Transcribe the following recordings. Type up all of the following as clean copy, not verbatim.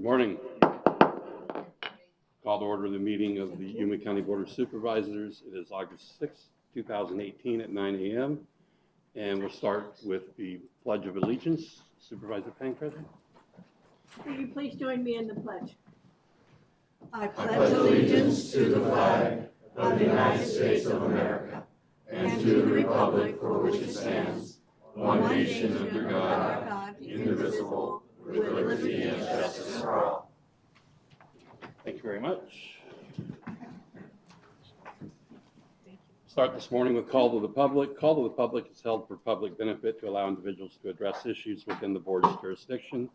Good morning. Call to order the meeting of the Yuma County Board of Supervisors. It is August 6, 2018 at 9 a.m. And we'll start with the Pledge of Allegiance. Supervisor Pankrather. Will you please join me in the pledge? I pledge allegiance to the flag of the United States of America and to the republic for which it stands, one nation under God, indivisible, with liberty and justice for all. Thank you very much. Start this morning with call to the public. Call to the public is held for public benefit to allow individuals to address issues within the board's jurisdiction.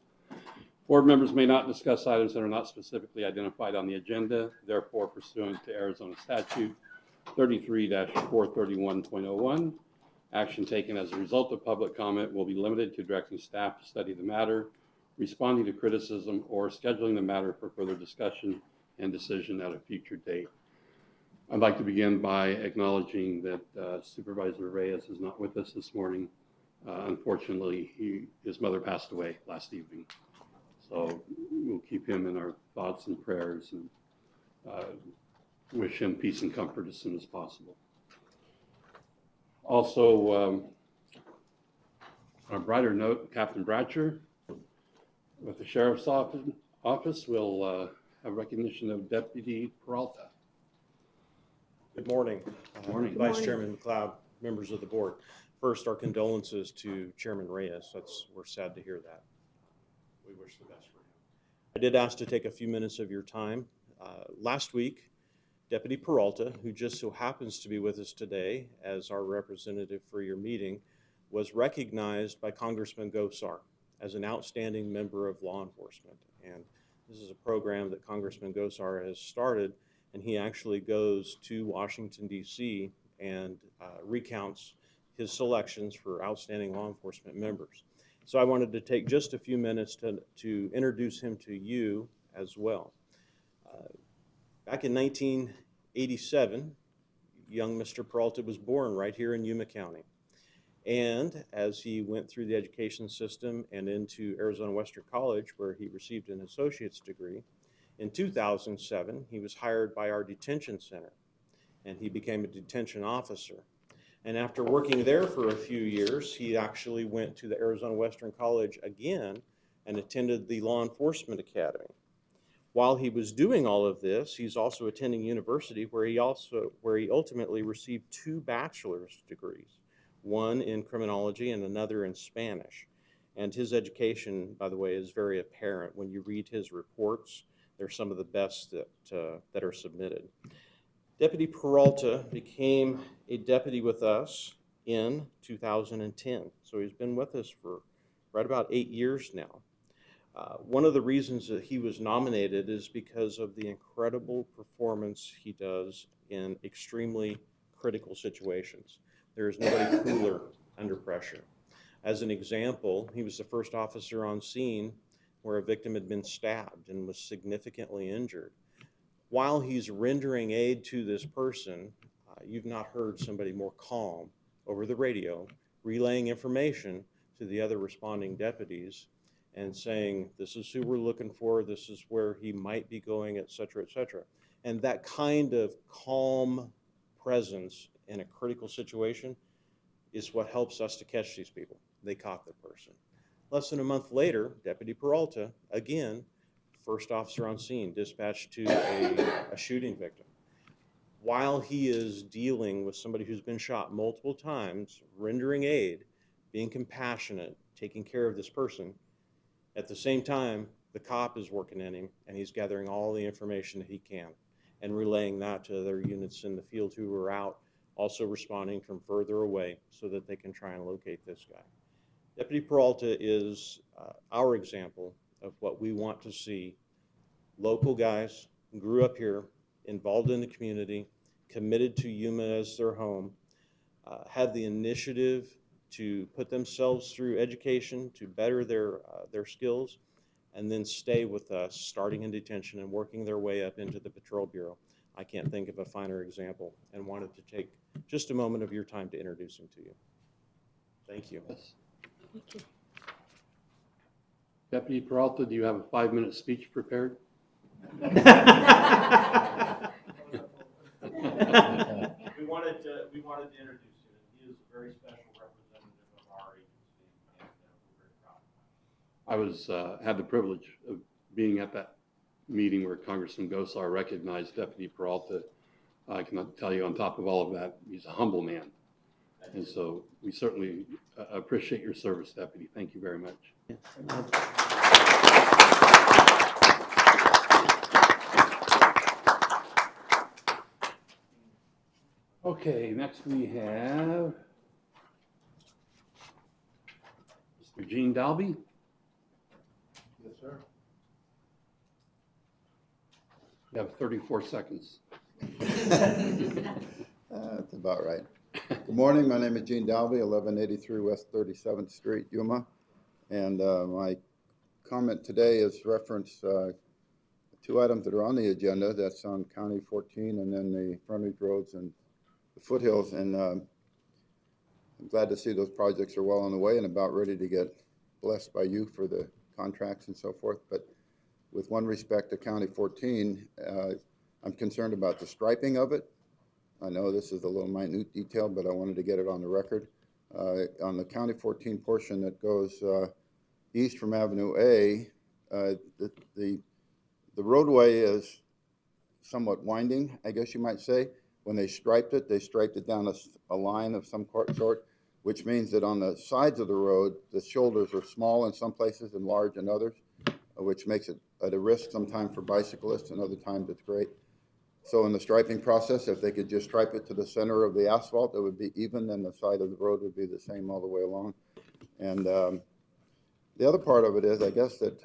Board members may not discuss items that are not specifically identified on the agenda. Therefore, pursuant to Arizona Statute 33-431.01, action taken as a result of public comment will be limited to directing staff to study the matter, responding to criticism, or scheduling the matter for further discussion and decision at a future date. I'd like to begin by acknowledging that Supervisor Reyes is not with us this morning. Unfortunately, his mother passed away last evening. So we'll keep him in our thoughts and prayers and wish him peace and comfort as soon as possible. Also, on a brighter note, Captain Bratcher with the Sheriff's Office will have recognition of Deputy Peralta. Good morning. Good morning. Vice Chairman McLeod, members of the board. First, our condolences to Chairman Reyes. We're sad to hear that. We wish the best for him. I did ask to take a few minutes of your time. Last week, Deputy Peralta, who just so happens to be with us today as our representative for your meeting, was recognized by Congressman Gosar as an outstanding member of law enforcement. And this is a program that Congressman Gosar has started, and he actually goes to Washington, D.C. and recounts his selections for outstanding law enforcement members. So I wanted to take just a few minutes to introduce him to you as well. Back in 1987, young Mr. Peralta was born right here in Yuma County. And as he went through the education system and into Arizona Western College, where he received an associate's degree, in 2007, he was hired by our detention center, and he became a detention officer. And after working there for a few years, he actually went to the Arizona Western College again and attended the Law Enforcement Academy. While he was doing all of this, he's also attending university where he ultimately received 2 bachelor's degrees, one in criminology and another in Spanish. And his education, by the way, is very apparent. When you read his reports, they're some of the best that are submitted. Deputy Peralta became a deputy with us in 2010. So he's been with us for right about 8 years now. One of the reasons that he was nominated is because of the incredible performance he does in extremely critical situations. There is nobody cooler under pressure. As an example, he was the first officer on scene where a victim had been stabbed and was significantly injured. While he's rendering aid to this person, you've not heard somebody more calm over the radio, relaying information to the other responding deputies and saying, this is who we're looking for, this is where he might be going, et cetera, et cetera. And that kind of calm presence in a critical situation is what helps us to catch these people. They caught the person. Less than a month later, Deputy Peralta, again, first officer on scene, dispatched to a shooting victim. While he is dealing with somebody who's been shot multiple times, rendering aid, being compassionate, taking care of this person, at the same time, the cop is working in him, and he's gathering all the information that he can and relaying that to other units in the field who are out, also responding from further away so that they can try and locate this guy. Deputy Peralta is our example of what we want to see. Local guys, grew up here, involved in the community, committed to Yuma as their home, have the initiative to put themselves through education to better their skills, and then stay with us, starting in detention and working their way up into the Patrol Bureau. I can't think of a finer example, and wanted to take just a moment of your time to introduce him to you. Thank you. Thank you. Deputy Peralta, do you have a 5-minute speech prepared? We wanted to introduce him. He is a very special representative of our agency, and we're very proud of him. I had the privilege of being at that meeting where Congressman Gosar recognized Deputy Peralta. I cannot tell you on top of all of that, he's a humble man. And so we certainly appreciate your service, Deputy. Thank you very much. Okay, next we have Mr. Gene Dalby. Yes, sir. You have 34 seconds. That's about right. Good morning. My name is Gene Dalby, 1183 West 37th Street, Yuma. And my comment today is reference two items that are on the agenda. That's on County 14 and then the frontage roads and the foothills. And I'm glad to see those projects are well on the way and about ready to get blessed by you for the contracts and so forth. But with one respect to County 14, I'm concerned about the striping of it. I know this is a little minute detail, but I wanted to get it on the record. On the County 14 portion that goes east from Avenue A, the roadway is somewhat winding, I guess you might say. When they striped it down a line of some sort, which means that on the sides of the road, the shoulders are small in some places and large in others, which makes it at a risk sometimes for bicyclists, and other times it's great. So in the striping process, if they could just stripe it to the center of the asphalt, it would be even, and the side of the road would be the same all the way along. And the other part of it is, I guess, that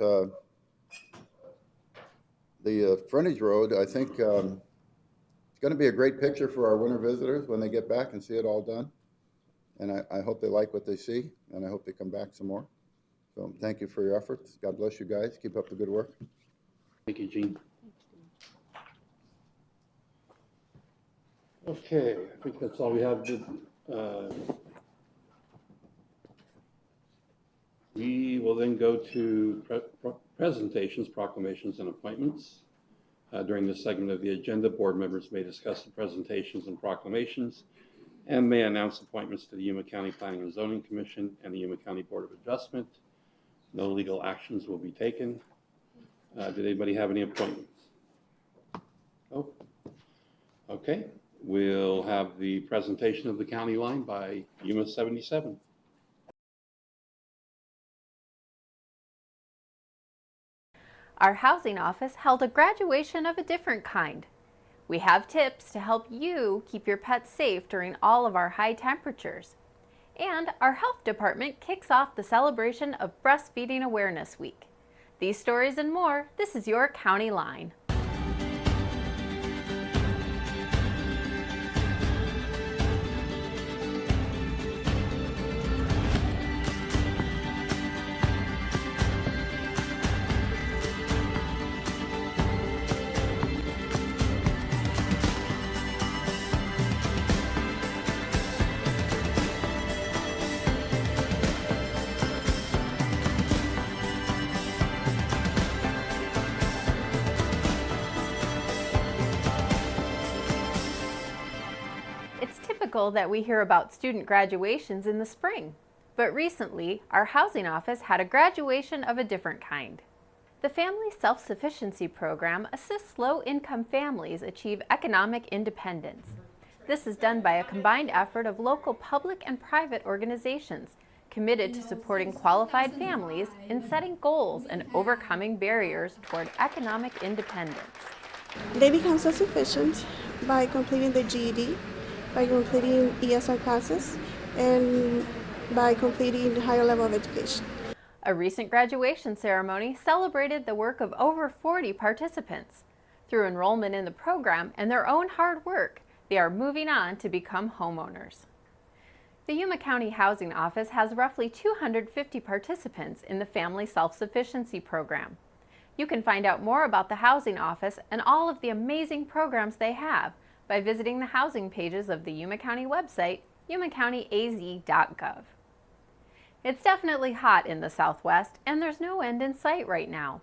the frontage road, I think it's going to be a great picture for our winter visitors when they get back and see it all done. And I hope they like what they see, and I hope they come back some more. So thank you for your efforts. God bless you guys. Keep up the good work. Thank you, Gene. Okay, I think that's all we have. We will then go to presentations, proclamations, and appointments. During this segment of the agenda, board members may discuss the presentations and proclamations and may announce appointments to the Yuma County Planning and Zoning Commission and the Yuma County Board of Adjustment. No legal actions will be taken. Did anybody have any appointments? Oh, okay. We'll have the presentation of the county line by Yuma 77. Our housing office held a graduation of a different kind. We have tips to help you keep your pets safe during all of our high temperatures. And our health department kicks off the celebration of Breastfeeding Awareness Week. These stories and more, this is your County Line. That we hear about student graduations in the spring, but recently our housing office had a graduation of a different kind. The Family Self-Sufficiency Program assists low-income families achieve economic independence. This is done by a combined effort of local public and private organizations committed to supporting qualified families in setting goals and overcoming barriers toward economic independence. They become self-sufficient by completing the GED, by completing ESL classes, and by completing a higher level of education. A recent graduation ceremony celebrated the work of over 40 participants. Through enrollment in the program and their own hard work, they are moving on to become homeowners. The Yuma County Housing Office has roughly 250 participants in the Family Self-Sufficiency Program. You can find out more about the Housing Office and all of the amazing programs they have by visiting the housing pages of the Yuma County website, yumacountyaz.gov. It's definitely hot in the Southwest, and there's no end in sight right now.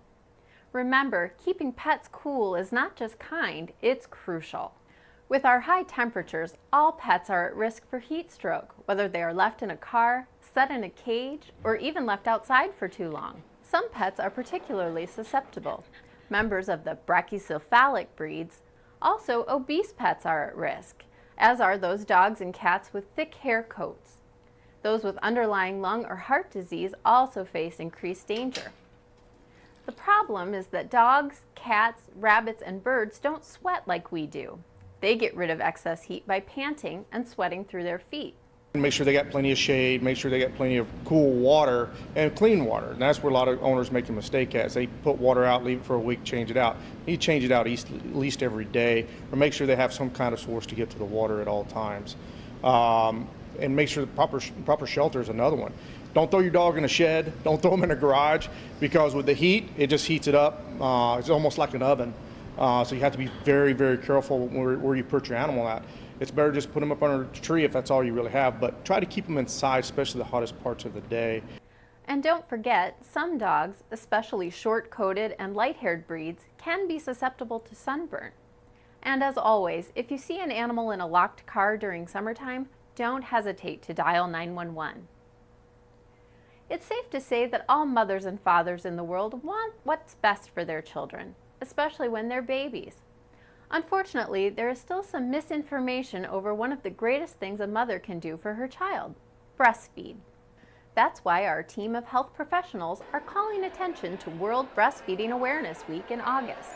Remember, keeping pets cool is not just kind, it's crucial. With our high temperatures, all pets are at risk for heat stroke, whether they are left in a car, set in a cage, or even left outside for too long. Some pets are particularly susceptible. Members of the brachycephalic breeds. Also, obese pets are at risk, as are those dogs and cats with thick hair coats. Those with underlying lung or heart disease also face increased danger. The problem is that dogs, cats, rabbits, and birds don't sweat like we do. They get rid of excess heat by panting and sweating through their feet. Make sure they got plenty of shade, make sure they got plenty of cool water and clean water. And that's where a lot of owners make a mistake at. They put water out, leave it for a week, change it out. You change it out at least every day, or make sure they have some kind of source to get to the water at all times. And make sure the proper shelter is another one. Don't throw your dog in a shed, don't throw them in a garage, because with the heat, it just heats it up. It's almost like an oven. So you have to be very, very careful where you put your animal at. It's better just put them up under a tree if that's all you really have, but try to keep them inside, especially the hottest parts of the day. And don't forget, some dogs, especially short-coated and light-haired breeds, can be susceptible to sunburn. And as always, if you see an animal in a locked car during summertime, don't hesitate to dial 911. It's safe to say that all mothers and fathers in the world want what's best for their children, especially when they're babies. Unfortunately, there is still some misinformation over one of the greatest things a mother can do for her child: breastfeed. That's why our team of health professionals are calling attention to World Breastfeeding Awareness Week in August.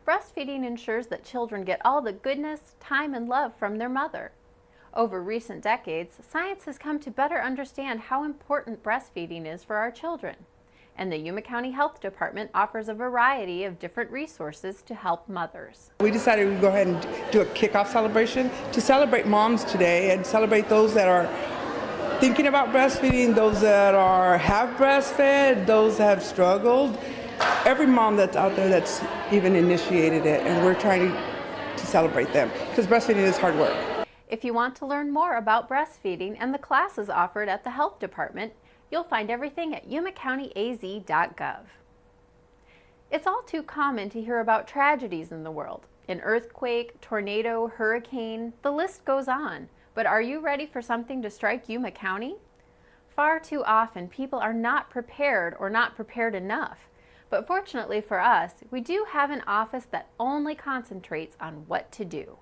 Breastfeeding ensures that children get all the goodness, time, and love from their mother. Over recent decades, science has come to better understand how important breastfeeding is for our children. And the Yuma County Health Department offers a variety of different resources to help mothers. We decided we'd go ahead and do a kickoff celebration to celebrate moms today and celebrate those that are thinking about breastfeeding, those that have breastfed, those that have struggled, every mom that's out there that's even initiated it, and we're trying to celebrate them because breastfeeding is hard work. If you want to learn more about breastfeeding and the classes offered at the Health Department, you'll find everything at yumacountyaz.gov. It's all too common to hear about tragedies in the world. An earthquake, tornado, hurricane, the list goes on. But are you ready for something to strike Yuma County? Far too often, people are not prepared or not prepared enough. But fortunately for us, we do have an office that only concentrates on what to do.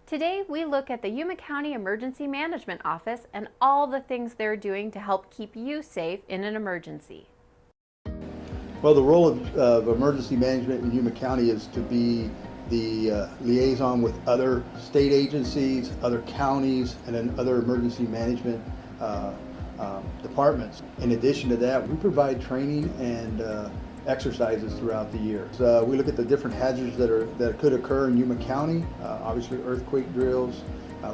Today, we look at the Yuma County Emergency Management Office and all the things they're doing to help keep you safe in an emergency. Well, the role of emergency management in Yuma County is to be the liaison with other state agencies, other counties, and then other emergency management departments. In addition to that, we provide training and exercises throughout the year. So we look at the different hazards that could occur in Yuma County. Obviously, earthquake drills.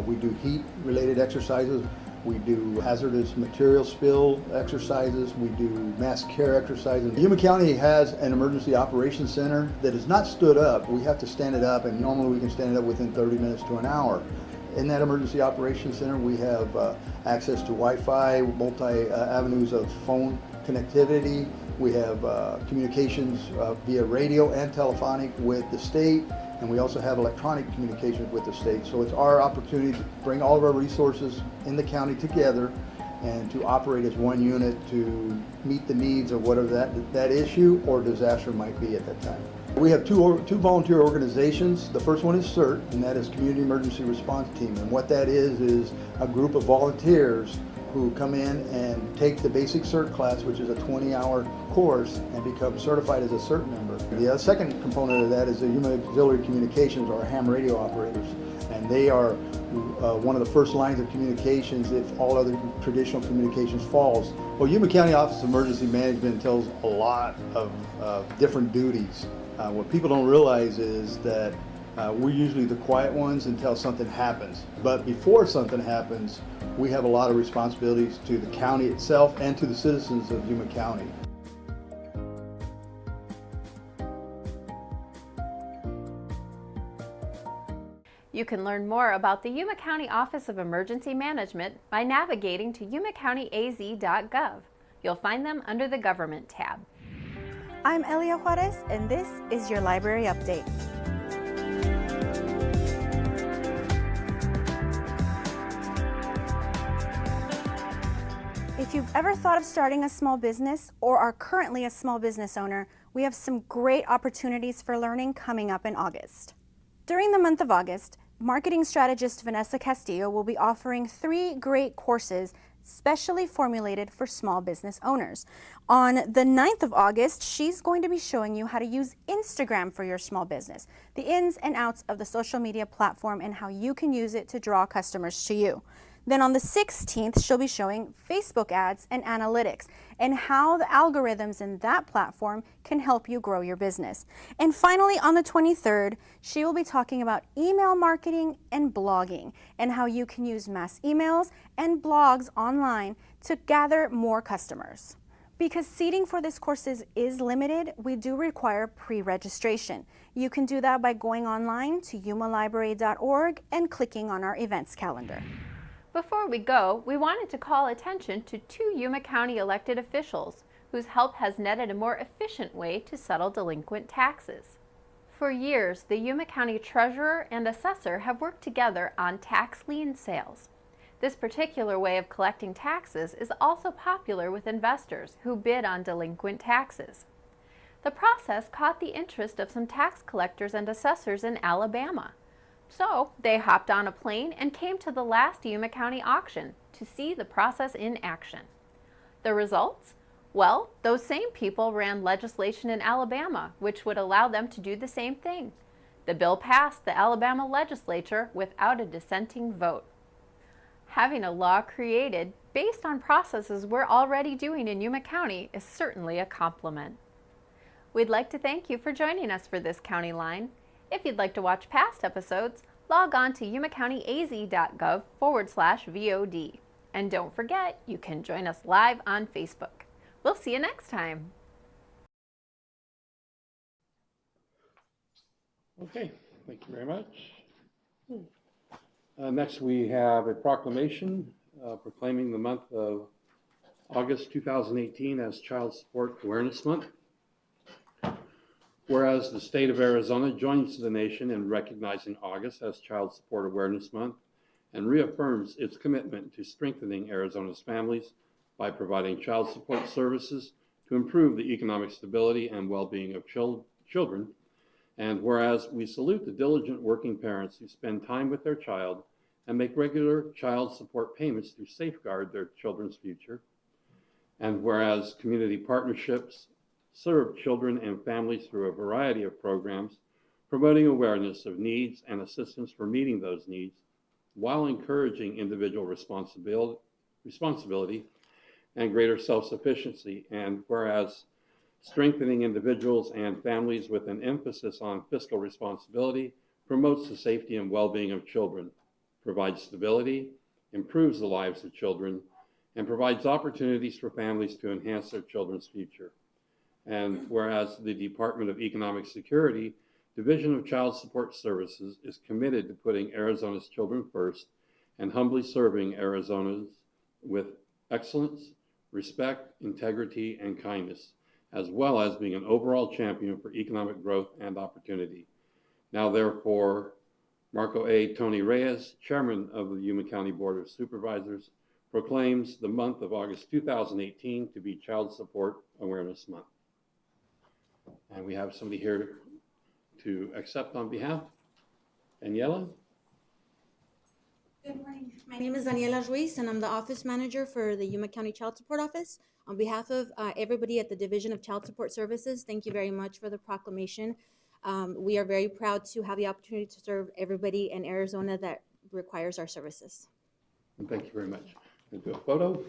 We do heat-related exercises. We do hazardous material spill exercises. We do mass care exercises. Yuma County has an emergency operations center that is not stood up. We have to stand it up, and normally we can stand it up within 30 minutes to an hour. In that emergency operations center, we have access to Wi-Fi, multi-avenues of phone connectivity. We have communications via radio and telephonic with the state, and we also have electronic communications with the state. So it's our opportunity to bring all of our resources in the county together and to operate as one unit to meet the needs of whatever that issue or disaster might be at that time. We have two volunteer organizations. The first one is CERT, and that is Community Emergency Response Team. And what that is a group of volunteers who come in and take the basic CERT class, which is a 20-hour course, and become certified as a CERT member. The second component of that is the Yuma Auxiliary Communications, or ham radio operators. And they are one of the first lines of communications if all other traditional communications falls. Well, Yuma County Office of Emergency Management entails a lot of different duties. What people don't realize is that we're usually the quiet ones until something happens. But before something happens, we have a lot of responsibilities to the county itself and to the citizens of Yuma County. You can learn more about the Yuma County Office of Emergency Management by navigating to yumacountyaz.gov. You'll find them under the Government tab. I'm Elia Juarez, and this is your Library Update. If you've ever thought of starting a small business or are currently a small business owner, we have some great opportunities for learning coming up in August. During the month of August, marketing strategist Vanessa Castillo will be offering 3 great courses specially formulated for small business owners. On the 9th of August, she's going to be showing you how to use Instagram for your small business, the ins and outs of the social media platform and how you can use it to draw customers to you. Then on the 16th, she'll be showing Facebook ads and analytics and how the algorithms in that platform can help you grow your business. And finally, on the 23rd, she will be talking about email marketing and blogging and how you can use mass emails and blogs online to gather more customers. Because seating for these courses is limited, we do require pre-registration. You can do that by going online to yumalibrary.org and clicking on our events calendar. Before we go, we wanted to call attention to 2 Yuma County elected officials whose help has netted a more efficient way to settle delinquent taxes. For years, the Yuma County Treasurer and Assessor have worked together on tax lien sales. This particular way of collecting taxes is also popular with investors who bid on delinquent taxes. The process caught the interest of some tax collectors and assessors in Alabama. So they hopped on a plane and came to the last Yuma County auction to see the process in action. The results? Well, those same people ran legislation in Alabama which would allow them to do the same thing. The bill passed the Alabama legislature without a dissenting vote. Having a law created based on processes we're already doing in Yuma County is certainly a compliment. We'd like to thank you for joining us for this County Line. If you'd like to watch past episodes, log on to yumacountyaz.gov/VOD. And don't forget, you can join us live on Facebook. We'll see you next time. Okay, thank you very much. Next, we have a proclamation proclaiming the month of August 2018 as Child Support Awareness Month. Whereas the state of Arizona joins the nation in recognizing August as Child Support Awareness Month and reaffirms its commitment to strengthening Arizona's families by providing child support services to improve the economic stability and well-being of children. And whereas we salute the diligent working parents who spend time with their child and make regular child support payments to safeguard their children's future. And whereas community partnerships serve children and families through a variety of programs, promoting awareness of needs and assistance for meeting those needs, while encouraging individual responsibility and greater self-sufficiency. And whereas strengthening individuals and families with an emphasis on fiscal responsibility promotes the safety and well-being of children, provides stability, improves the lives of children, and provides opportunities for families to enhance their children's future. And whereas the Department of Economic Security, Division of Child Support Services, is committed to putting Arizona's children first and humbly serving Arizonans with excellence, respect, integrity, and kindness, as well as being an overall champion for economic growth and opportunity. Now, therefore, Marco A. Tony Reyes, Chairman of the Yuma County Board of Supervisors, proclaims the month of August 2018 to be Child Support Awareness Month. And we have somebody here to accept on behalf. Daniela? Good morning. My name is Daniela Ruiz, and I'm the office manager for the Yuma County Child Support Office. On behalf of everybody at the Division of Child Support Services, thank you very much for the proclamation. We are very proud to have the opportunity to serve everybody in Arizona that requires our services. And thank you very much. We'll do a photo.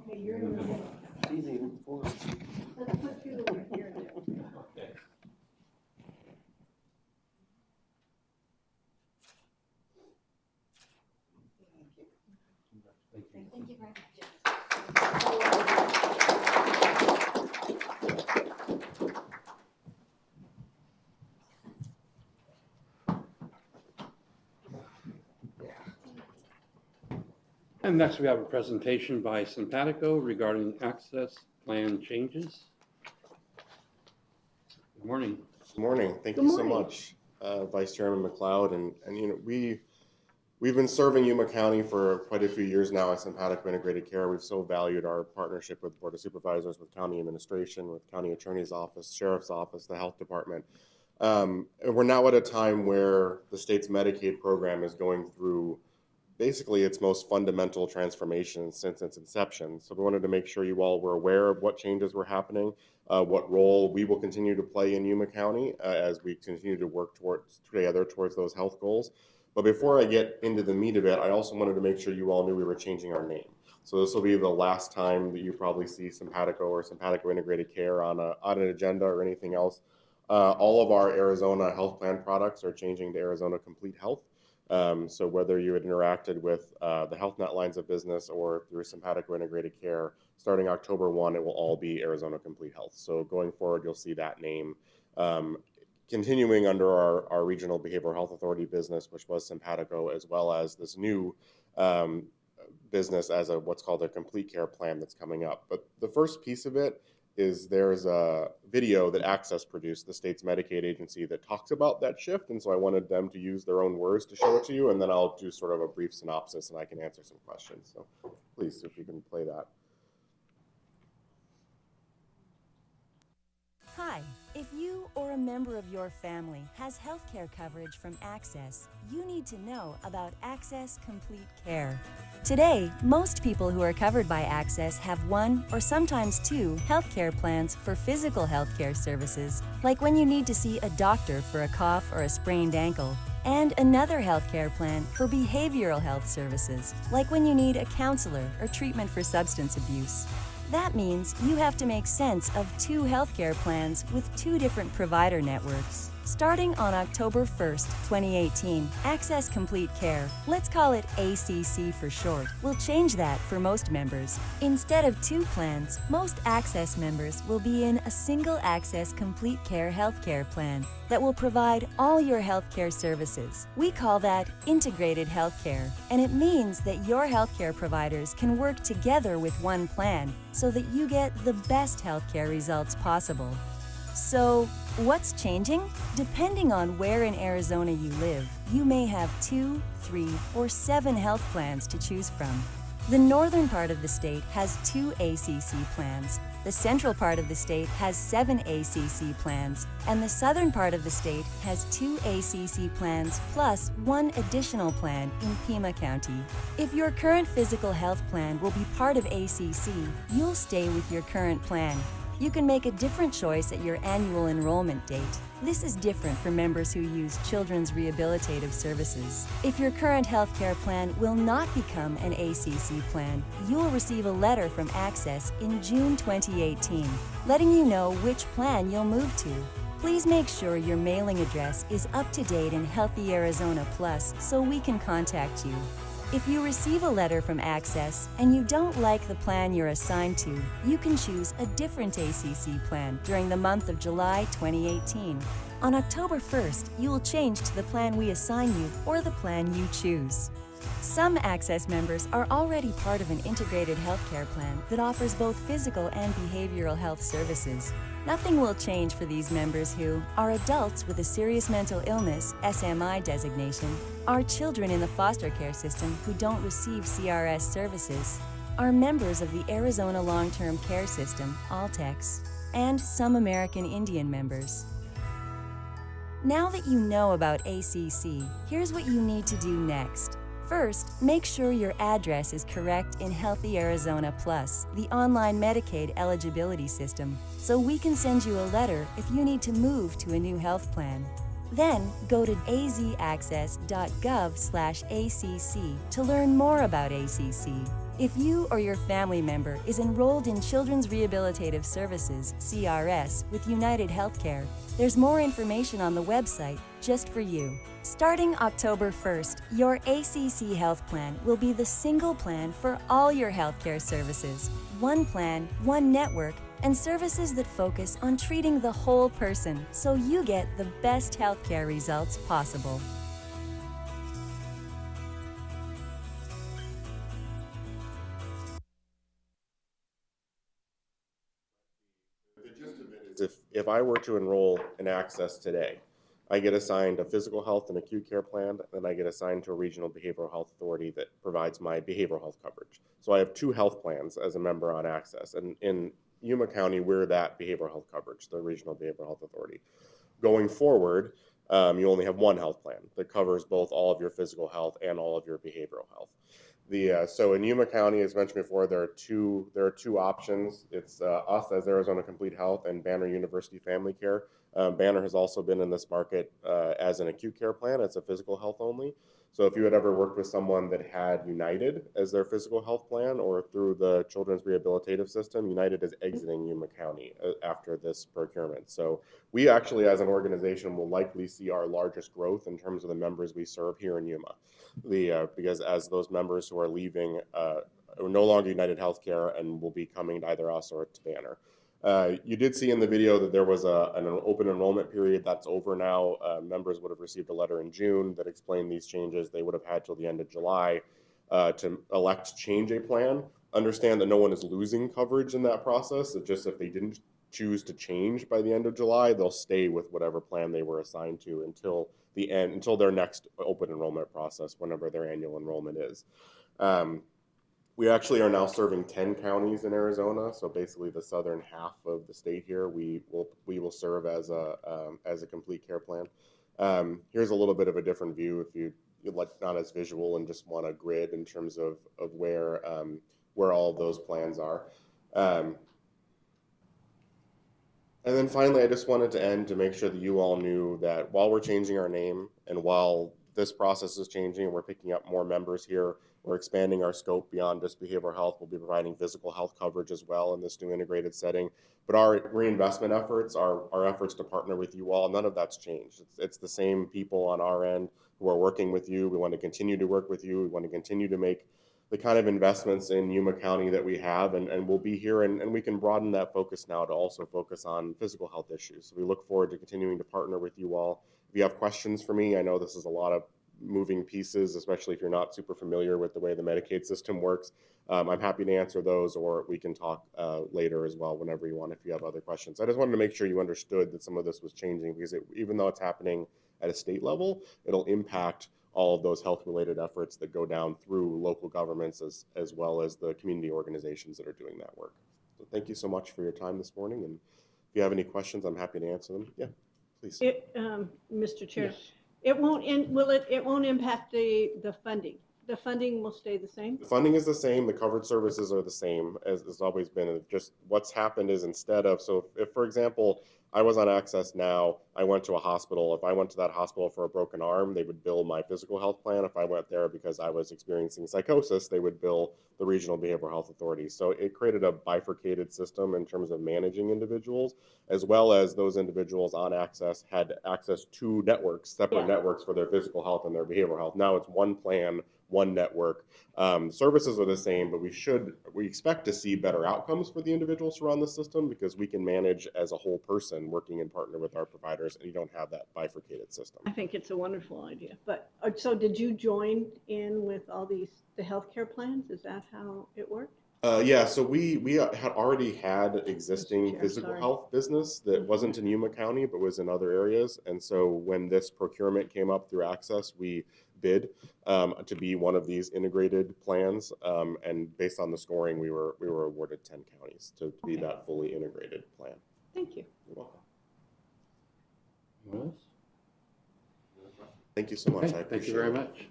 Okay, you're in the middle. It's easy. Let's put you over here. Okay. And next, we have a presentation by Simpatico regarding access plan changes. Good morning. Good morning. Thank you so much, Vice Chairman McLeod. And you know, we've been serving Yuma County for quite a few years now at Simpatico Integrated Care. We've so valued our partnership with Board of Supervisors, with County Administration, with County Attorney's Office, Sheriff's Office, the Health Department. And we're now at a time where the state's Medicaid program is going through basically its most fundamental transformation since its inception. So we wanted to make sure you all were aware of what changes were happening, what role we will continue to play in Yuma County as we continue to work together towards those health goals. But before I get into the meat of it, I also wanted to make sure you all knew we were changing our name. So this will be the last time that you probably see Simpatico or Simpatico Integrated Care on an agenda or anything else. All of our Arizona health plan products are changing to Arizona Complete Health. So whether you had interacted with the Health Net lines of business or through Simpatico Integrated Care, starting October 1, it will all be Arizona Complete Health. So going forward, you'll see that name continuing under our Regional Behavioral Health Authority business, which was Simpatico, as well as this new business as what's called a complete care plan that's coming up. But the first piece of it is there's a video that Access produced, the state's Medicaid agency, that talks about that shift. And so I wanted them to use their own words to show it to you, and then I'll do sort of a brief synopsis and I can answer some questions. So please, if you can play that. Hi, if you or a member of your family has health care coverage from Access, you need to know about Access Complete Care. Today, most people who are covered by Access have one or sometimes two health care plans for physical health care services, like when you need to see a doctor for a cough or a sprained ankle, and another health care plan for behavioral health services, like when you need a counselor or treatment for substance abuse. That means you have to make sense of two healthcare plans with two different provider networks. Starting on October 1st, 2018, Access Complete Care, let's call it ACC for short, will change that for most members. Instead of two plans, most Access members will be in a single Access Complete Care healthcare plan that will provide all your healthcare services. We call that integrated healthcare, and it means that your healthcare providers can work together with one plan so that you get the best healthcare results possible. So, what's changing? Depending on where in Arizona you live, you may have 2, 3, or 7 health plans to choose from. The northern part of the state has 2 ACC plans, the central part of the state has 7 ACC plans, and the southern part of the state has 2 ACC plans plus 1 additional plan in Pima County. If your current physical health plan will be part of ACC, you'll stay with your current plan. You can make a different choice at your annual enrollment date. This is different for members who use Children's Rehabilitative Services. If your current healthcare plan will not become an ACC plan, you'll receive a letter from Access in June 2018, letting you know which plan you'll move to. Please make sure your mailing address is up to date in Healthy Arizona Plus so we can contact you. If you receive a letter from Access and you don't like the plan you're assigned to, you can choose a different ACC plan during the month of July 2018. On October 1st, you will change to the plan we assign you or the plan you choose. Some Access members are already part of an integrated healthcare plan that offers both physical and behavioral health services. Nothing will change for these members who are adults with a serious mental illness (SMI) designation, are children in the foster care system who don't receive CRS services, are members of the Arizona Long-Term Care System (ALTEX), and some American Indian members. Now that you know about ACC, here's what you need to do next. First, make sure your address is correct in Healthy Arizona Plus, the online Medicaid eligibility system, so we can send you a letter if you need to move to a new health plan. Then, go to azaccess.gov/ACC to learn more about ACC. If you or your family member is enrolled in Children's Rehabilitative Services, CRS, with United Healthcare, there's more information on the website just for you. Starting October 1st, your ACC health plan will be the single plan for all your healthcare services. One plan, one network, and services that focus on treating the whole person so you get the best healthcare results possible. gist of it is if I were to enroll in Access today, I get assigned a physical health and acute care plan, and I get assigned to a regional behavioral health authority that provides my behavioral health coverage. So I have 2 health plans as a member on Access, and in Yuma County, we're that behavioral health coverage, the regional behavioral health authority. Going forward, you only have 1 health plan that covers both all of your physical health and all of your behavioral health. So in Yuma County, as mentioned before, there are two options. It's us as Arizona Complete Health and Banner University Family Care. Banner has also been in this market as an acute care plan. It's a physical health only. So if you had ever worked with someone that had United as their physical health plan or through the Children's Rehabilitative System, United is exiting Yuma County after this procurement. So we actually, as an organization, will likely see our largest growth in terms of the members we serve here in Yuma. Because as those members who are leaving are no longer United Healthcare and will be coming to either us or to Banner. You did see in the video that there was an open enrollment period that's over now. Members would have received a letter in June that explained these changes. They would have had till the end of July to elect to change a plan. Understand that no one is losing coverage in that process. It's just if they didn't choose to change by the end of July, they'll stay with whatever plan they were assigned to until the end, until their next open enrollment process, whenever their annual enrollment is. We actually are now serving 10 counties in Arizona, so basically the southern half of the state here. We will serve as a complete care plan. Here's a little bit of a different view if you like, not as visual and just want a grid in terms of where all of those plans are. And then finally, I just wanted to end to make sure that you all knew that while we're changing our name and while this process is changing and we're picking up more members here, we're expanding our scope beyond just behavioral health. We'll be providing physical health coverage as well in this new integrated setting. But our reinvestment efforts, our efforts to partner with you all, none of that's changed. It's the same people on our end who are working with you. We want to continue to work with you. We want to continue to make the kind of investments in Yuma County that we have, and we'll be here, and we can broaden that focus now to also focus on physical health issues. So we look forward to continuing to partner with you all. If you have questions for me, I know this is a lot of moving pieces, especially if you're not super familiar with the way the Medicaid system works. I'm happy to answer those, or we can talk later as well whenever you want if you have other questions. I just wanted to make sure you understood that some of this was changing because even though it's happening at a state level, it'll impact all of those health-related efforts that go down through local governments as well as the community organizations that are doing that work. So thank you so much for your time this morning, and if you have any questions, I'm happy to answer them. Yeah, please. Mr. Chair, Yes. it won't impact the funding. The funding will stay the same? The funding is the same. The covered services are the same as has always been. Just what's happened is instead of, so if for example, I was on Access Now, I went to a hospital. If I went to that hospital for a broken arm, they would bill my physical health plan. If I went there because I was experiencing psychosis, they would bill the regional behavioral health authority. So it created a bifurcated system in terms of managing individuals, as well as those individuals on Access had access to networks, separate networks for their physical health and their behavioral health. Now it's one plan, one network. Services are the same, but we expect to see better outcomes for the individuals who run the system because we can manage as a whole person working in partner with our providers, and you don't have that bifurcated system. I think it's a wonderful idea. But so did you join in with all the healthcare plans? Is that how it worked? Yeah, so we had already had existing physical health business that wasn't in Yuma County, but was in other areas. And so when this procurement came up through Access, we bid to be one of these integrated plans. And based on the scoring, we were awarded 10 counties to be that fully integrated plan. Thank you. You're welcome. Anyone else? Thank you so much. Okay, I appreciate thank you very it. much.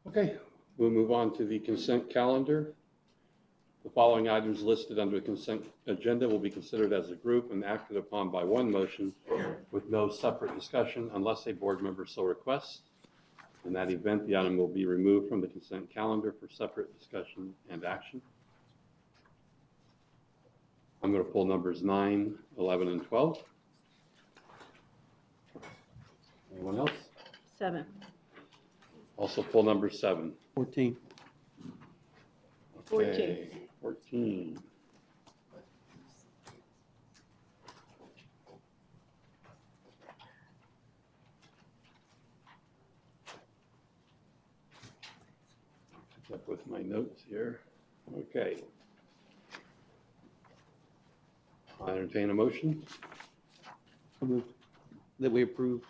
Okay, we'll move on to the consent calendar. The following items listed under the consent agenda will be considered as a group and acted upon by one motion with no separate discussion unless a board member so requests. In that event, the item will be removed from the consent calendar for separate discussion and action. I'm going to pull numbers 9, 11, and 12. Anyone else? 7. Also pull number 7. 14. 14. Okay, 14. Catch up with my notes here. Okay. I entertain a motion. That we approve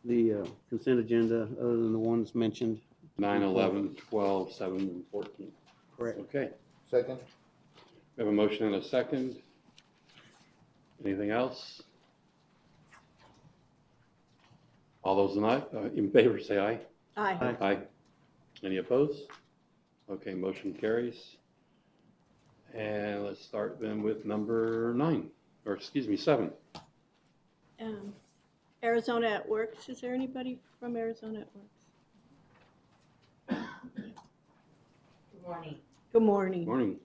the consent agenda other than the ones mentioned. 9, 11, 12, 7, and 14. Correct. Okay. Second. We have a motion and a second. Anything else? All those in favor say aye. Aye. Aye. Any opposed? Okay, motion carries. And let's start then with number 9, or excuse me, 7. Arizona at Works. Is there anybody from Arizona at Works? Good morning. Good morning. Morning.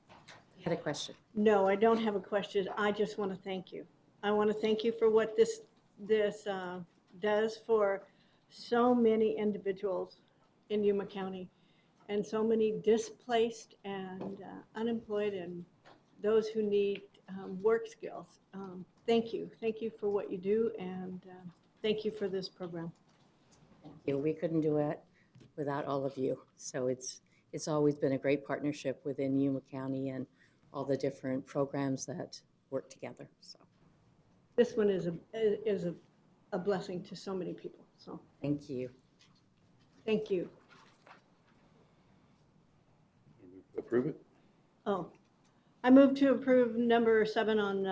I had a question. No, I don't have a question. I just want to thank you. I want to thank you for what this does for so many individuals in Yuma County, and so many displaced and unemployed, and those who need work skills. Thank you. Thank you for what you do, and thank you for this program. Thank you. We couldn't do it without all of you. So it's always been a great partnership within Yuma County and all the different programs that work together. So This one is a blessing to so many people. So thank you. thank you. Approve it? Oh, I move to approve number 7 on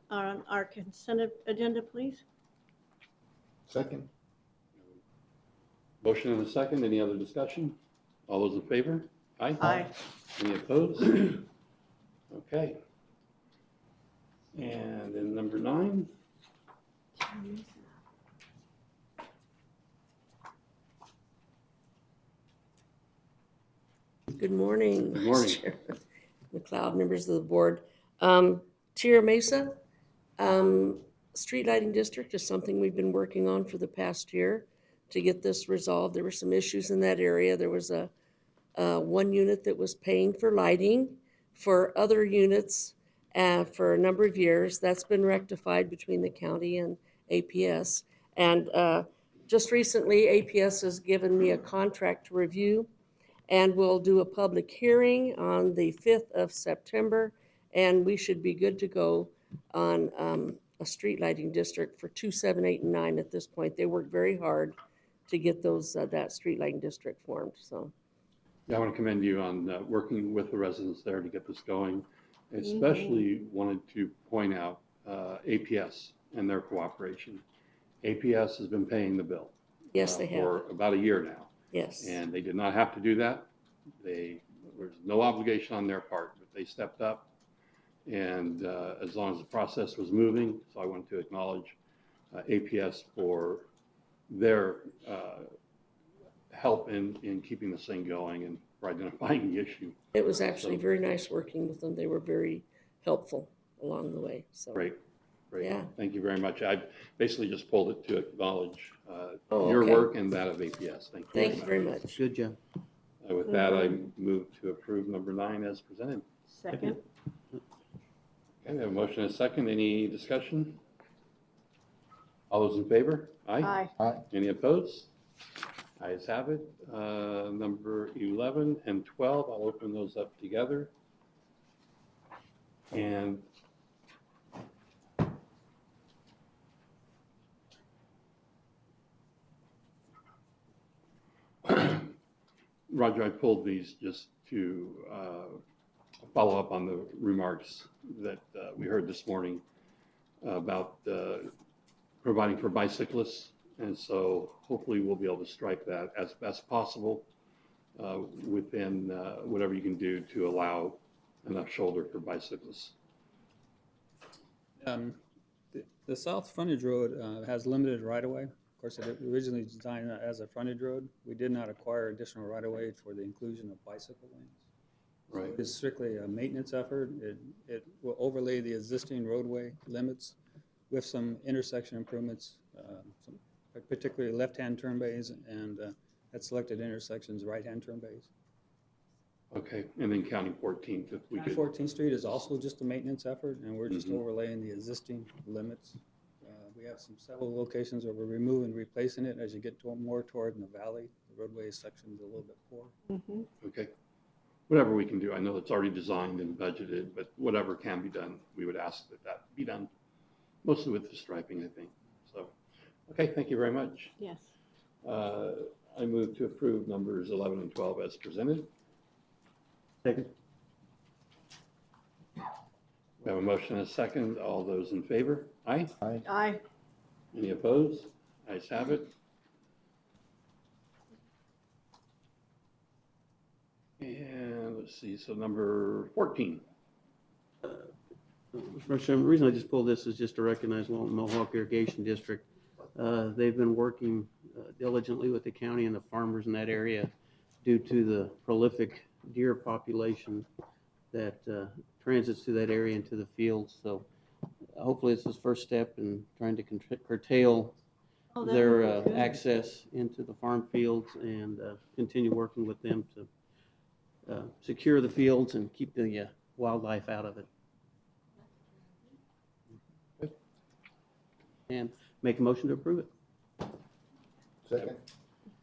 our consent agenda, please. Second. Motion and a second. Any other discussion? All those in favor? Aye. Aye. Any opposed? Okay. And then number 9. Good morning. Good morning. Chairman McLeod, members of the board. Tierra Mesa Street Lighting District is something we've been working on for the past year to get this resolved. There were some issues in that area. There was a one unit that was paying for lighting for other units for a number of years. That's been rectified between the county and APS. And just recently, APS has given me a contract to review, and we'll do a public hearing on the 5th of September, and we should be good to go on a street lighting district for 2, 7, 8, and 9 at this point. They worked very hard to get those that street lighting district formed. So, Yeah, I want to commend you on working with the residents there to get this going. Especially wanted to point out APS and their cooperation. APS has been paying the bill. Yes, they have. For about a year now. Yes. And they did not have to do that. There's no obligation on their part, but they stepped up. And as long as the process was moving, so I want to acknowledge APS for their help in keeping this thing going and for identifying the issue. It was actually very nice working with them. They were very helpful along the way. So Great. Yeah. Thank you very much. I basically just pulled it to acknowledge Oh, your okay. work and that of APS. Thank you. Thank you very much. Good job. With that, I move to approve number 9 as presented. Second. Okay, we have a motion and a second. Any discussion? All those in favor? Aye. Aye. Any opposed? Ayes have it. Number 11 and 12, I'll open those up together. And Roger, I pulled these just to follow up on the remarks that we heard this morning about providing for bicyclists. And so hopefully we'll be able to strike that as best possible within whatever you can do to allow enough shoulder for bicyclists. The south frontage road has limited right-of-way. Of course, it originally designed as a frontage road. We did not acquire additional right-of-way for the inclusion of bicycle lanes. Right. It's strictly a maintenance effort. It will overlay the existing roadway limits with some intersection improvements, particularly left-hand turn bays and at selected intersections, right-hand turn bays. Okay, and then counting 14th if we could. 14th Street is also just a maintenance effort, and we're just overlaying the existing limits. We have several locations where we're removing and replacing it as you get more toward in the valley. The roadway section is a little bit poor. Okay. whatever we can do. I know it's already designed and budgeted, but whatever can be done, we would ask that that be done, mostly with the striping, I think. So, okay, thank you very much. Yes. I move to approve numbers 11 and 12 as presented. Second. We have a motion and a second. All those in favor? Aye? Aye. Aye. Any opposed? Ayes have it. And let's see, so number 14. Mr. Chairman, the reason I just pulled this is just to recognize Walton Mohawk Irrigation District. They've been working diligently with the county and the farmers in that area due to the prolific deer population that transits through that area into the fields. So hopefully it's the first step in trying to curtail their access into the farm fields and continue working with them to secure the fields and keep the wildlife out of it. And make a motion to approve it. Second.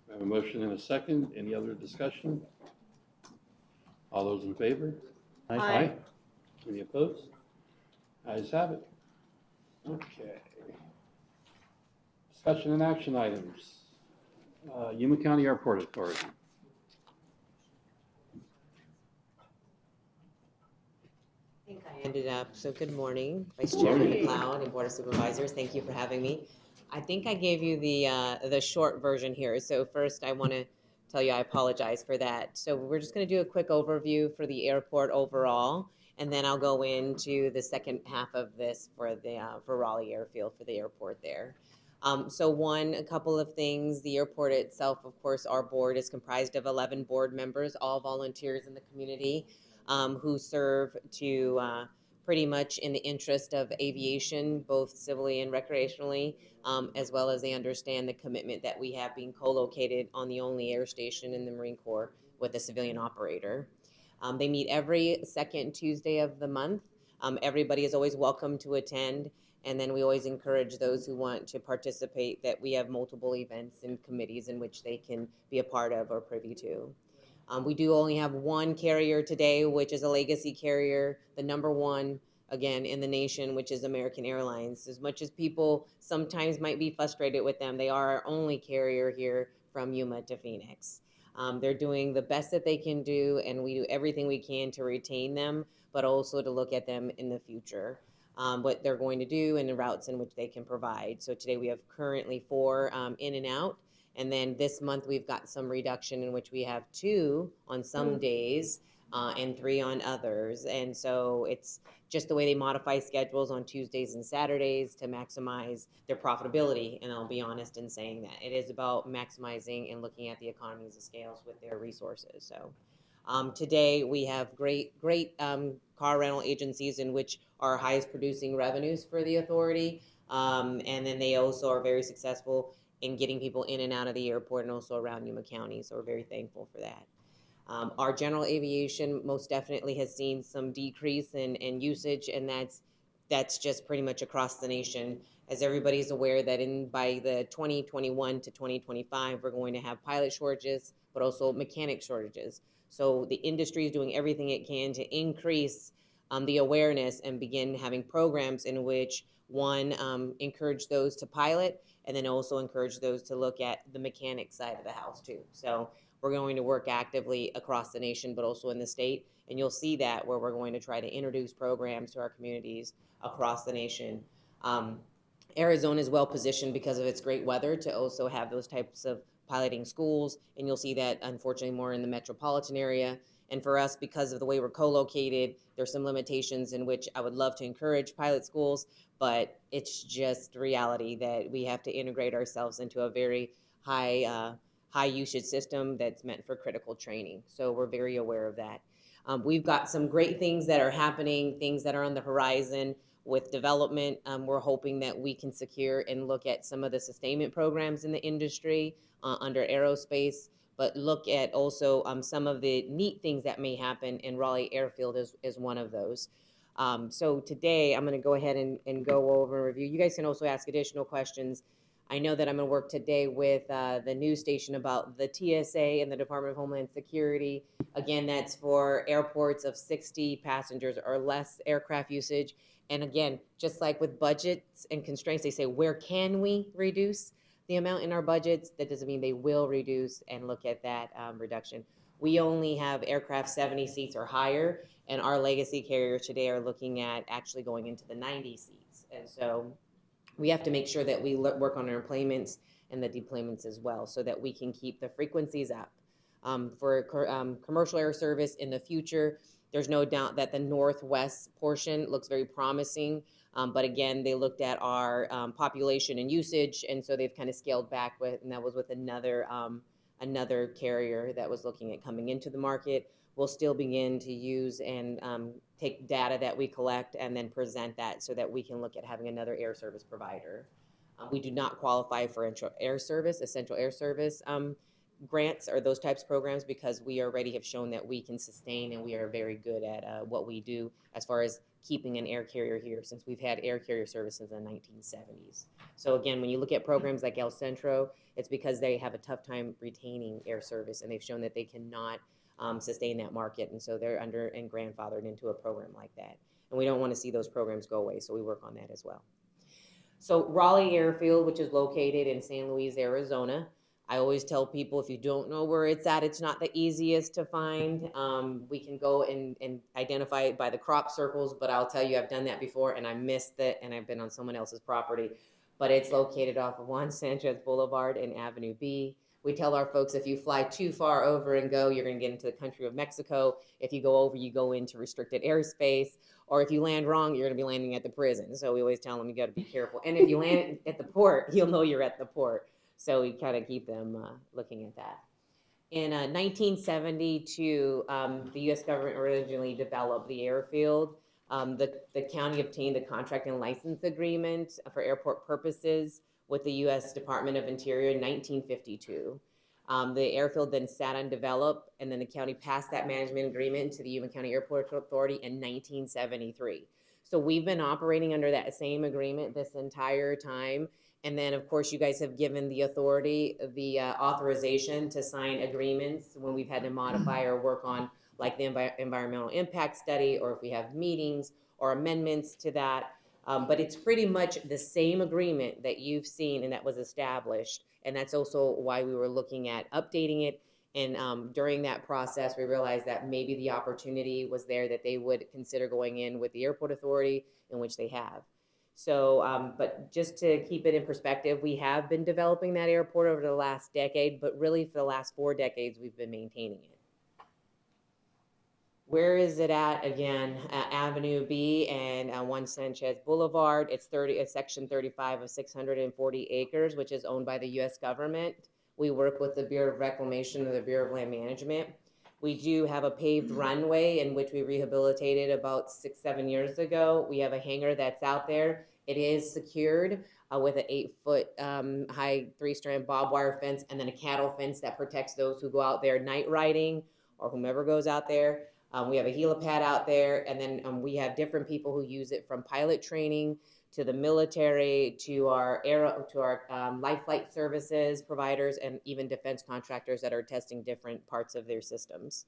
We have a motion and a second. Any other discussion? All those in favor? Aye. Any opposed? Ayes have it. Okay. Discussion and action items. Yuma County Airport Authority. I think I ended up, so good morning, Vice Chairman McLeod and Board of Supervisors. Thank you for having me. I think I gave you the short version here. So first I want to tell you I apologize for that. So we're just going to do a quick overview for the airport overall, and then I'll go into the second half of this for the for Raleigh Airfield for the airport there. A couple of things. The airport itself, of course, our board is comprised of 11 board members, all volunteers in the community who serve to pretty much in the interest of aviation, both civilly and recreationally, as well as they understand the commitment that we have being co-located on the only air station in the Marine Corps with a civilian operator. They meet every second Tuesday of the month. Everybody is always welcome to attend. And then we always encourage those who want to participate that we have multiple events and committees in which they can be a part of or privy to. We do only have one carrier today, which is a legacy carrier, the number one, again, in the nation, which is American Airlines. As much as people sometimes might be frustrated with them, they are our only carrier here from Yuma to Phoenix. They're doing the best that they can do, and we do everything we can to retain them, but also to look at them in the future. What they're going to do and the routes in which they can provide. So today we have currently 4 in and out. And then this month we've got some reduction in which we have 2 on some days and 3 on others. And so it's just the way they modify schedules on Tuesdays and Saturdays to maximize their profitability. And I'll be honest in saying that. It is about maximizing and looking at the economies of scales with their resources. So today we have great car rental agencies in which are our highest producing revenues for the authority. And then they also are very successful in getting people in and out of the airport and also around Yuma County. So we're very thankful for that. Our general aviation most definitely has seen some decrease in usage, and that's just pretty much across the nation. As everybody's aware that by the 2021 to 2025, we're going to have pilot shortages, but also mechanic shortages. So the industry is doing everything it can to increase the awareness and begin having programs in which, one, encourage those to pilot, and then also encourage those to look at the mechanic side of the house too. So we're going to work actively across the nation, but also in the state, and you'll see that where we're going to try to introduce programs to our communities across the nation. Arizona is well positioned because of its great weather to also have those types of piloting schools, and you'll see that unfortunately more in the metropolitan area. And for us, because of the way we're co-located, there's some limitations in which I would love to encourage pilot schools, but it's just reality that we have to integrate ourselves into a very high usage system that's meant for critical training. So we're very aware of that. We've got some great things that are happening, things that are on the horizon with development. We're hoping that we can secure and look at some of the sustainment programs in the industry under aerospace, but look at also some of the neat things that may happen, and Raleigh Airfield is one of those. So today I'm going to go ahead and go over and review. You guys can also ask additional questions. I know that I'm going to work today with the news station about the TSA and the Department of Homeland Security. Again, that's for airports of 60 passengers or less aircraft usage. And again, just like with budgets and constraints, they say, where can we reduce the amount in our budgets? That doesn't mean they will reduce and look at that reduction. We only have aircraft 70 seats or higher, and our legacy carriers today are looking at actually going into the 90 seats. And so we have to make sure that we work on our enplanements and the deployments as well so that we can keep the frequencies up. For commercial air service in the future, there's no doubt that the northwest portion looks very promising. But again, they looked at our population and usage, and so they've kind of scaled back with, and that was with another carrier that was looking at coming into the market. We'll still begin to use and take data that we collect and then present that so that we can look at having another air service provider. We do not qualify for essential air service grants or those types of programs because we already have shown that we can sustain and we are very good at what we do as far as keeping an air carrier here since we've had air carrier service since the 1970s. So again, when you look at programs like El Centro, it's because they have a tough time retaining air service and they've shown that they cannot sustain that market, and so they're under and grandfathered into a program like that. And we don't want to see those programs go away, so we work on that as well. So Raleigh Airfield, which is located in San Luis, Arizona. I always tell people if you don't know where it's at, it's not the easiest to find. We can go and identify it by the crop circles, but I'll tell you I've done that before and I missed it and I've been on someone else's property. But it's located off of Juan Sanchez Boulevard and Avenue B. We tell our folks if you fly too far over and go, you're going to get into the country of Mexico. If you go over, you go into restricted airspace. Or if you land wrong, you're going to be landing at the prison. So we always tell them you got to be careful. And if you land at the port, you'll know you're at the port. So we kind of keep them looking at that. In 1972, the U.S. government originally developed the airfield. The county obtained a contract and license agreement for airport purposes with the U.S. Department of Interior in 1952. The airfield then sat undeveloped, and then the county passed that management agreement to the Yuma County Airport Authority in 1973. So we've been operating under that same agreement this entire time. And then, of course, you guys have given the authority the authorization to sign agreements when we've had to modify or work on like the environmental impact study, or if we have meetings or amendments to that. But it's pretty much the same agreement that you've seen and that was established. And that's also why we were looking at updating it. And during that process, we realized that maybe the opportunity was there that they would consider going in with the airport authority, in which they have. So, but just to keep it in perspective, we have been developing that airport over the last decade, but really for the last 4 decades, we've been maintaining it. Where is it at? Again, Avenue B and Juan Sanchez Boulevard. It's section 35 of 640 acres, which is owned by the U.S. government. We work with the Bureau of Reclamation or the Bureau of Land Management. We do have a paved runway in which we rehabilitated about 6-7 years ago. We have a hangar that's out there. It is secured with an 8-foot high 3-strand barbed wire fence and then a cattle fence that protects those who go out there night riding or whomever goes out there. We have a helipad out there, and then we have different people who use it, from pilot training to the military to our life flight services providers and even defense contractors that are testing different parts of their systems.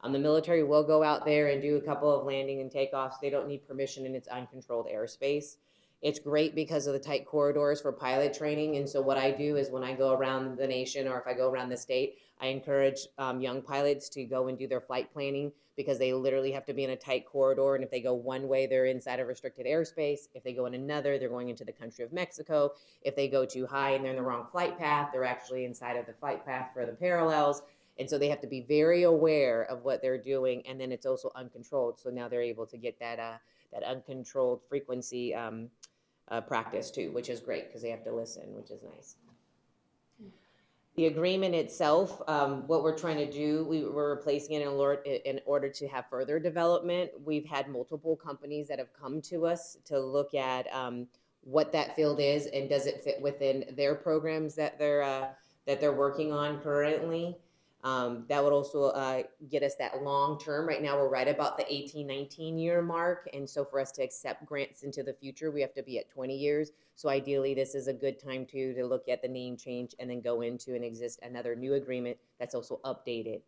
The military will go out there and do a couple of landing and takeoffs. They don't need permission, and it's uncontrolled airspace. It's great because of the tight corridors for pilot training. And so what I do is when I go around the nation or if I go around the state, I encourage young pilots to go and do their flight planning, because they literally have to be in a tight corridor. And if they go one way, they're inside of restricted airspace. If they go in another, they're going into the country of Mexico. If they go too high and they're in the wrong flight path, they're actually inside of the flight path for the parallels. And so they have to be very aware of what they're doing. And then it's also uncontrolled. So now they're able to get that uncontrolled frequency practice too, which is great because they have to listen, which is nice. The agreement itself, what we're trying to do, we're replacing it in order to have further development. We've had multiple companies that have come to us to look at what that field is and does it fit within their programs that they're working on currently. That would also get us that long term. Right now, we're right about the 18, 19-year mark. And so for us to accept grants into the future, we have to be at 20 years. So ideally, this is a good time to look at the name change and then go into another new agreement that's also updated.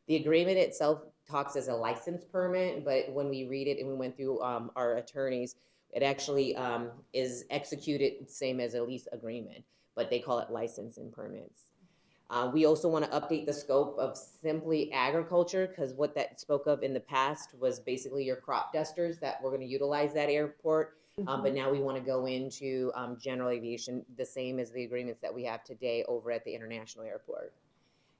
The agreement itself talks as a license permit, but when we read it and we went through our attorneys, it actually is executed same as a lease agreement, but they call it license and permits. We also want to update the scope of simply agriculture, because what that spoke of in the past was basically your crop dusters that were going to utilize that airport. But now we want to go into general aviation, the same as the agreements that we have today over at the international airport.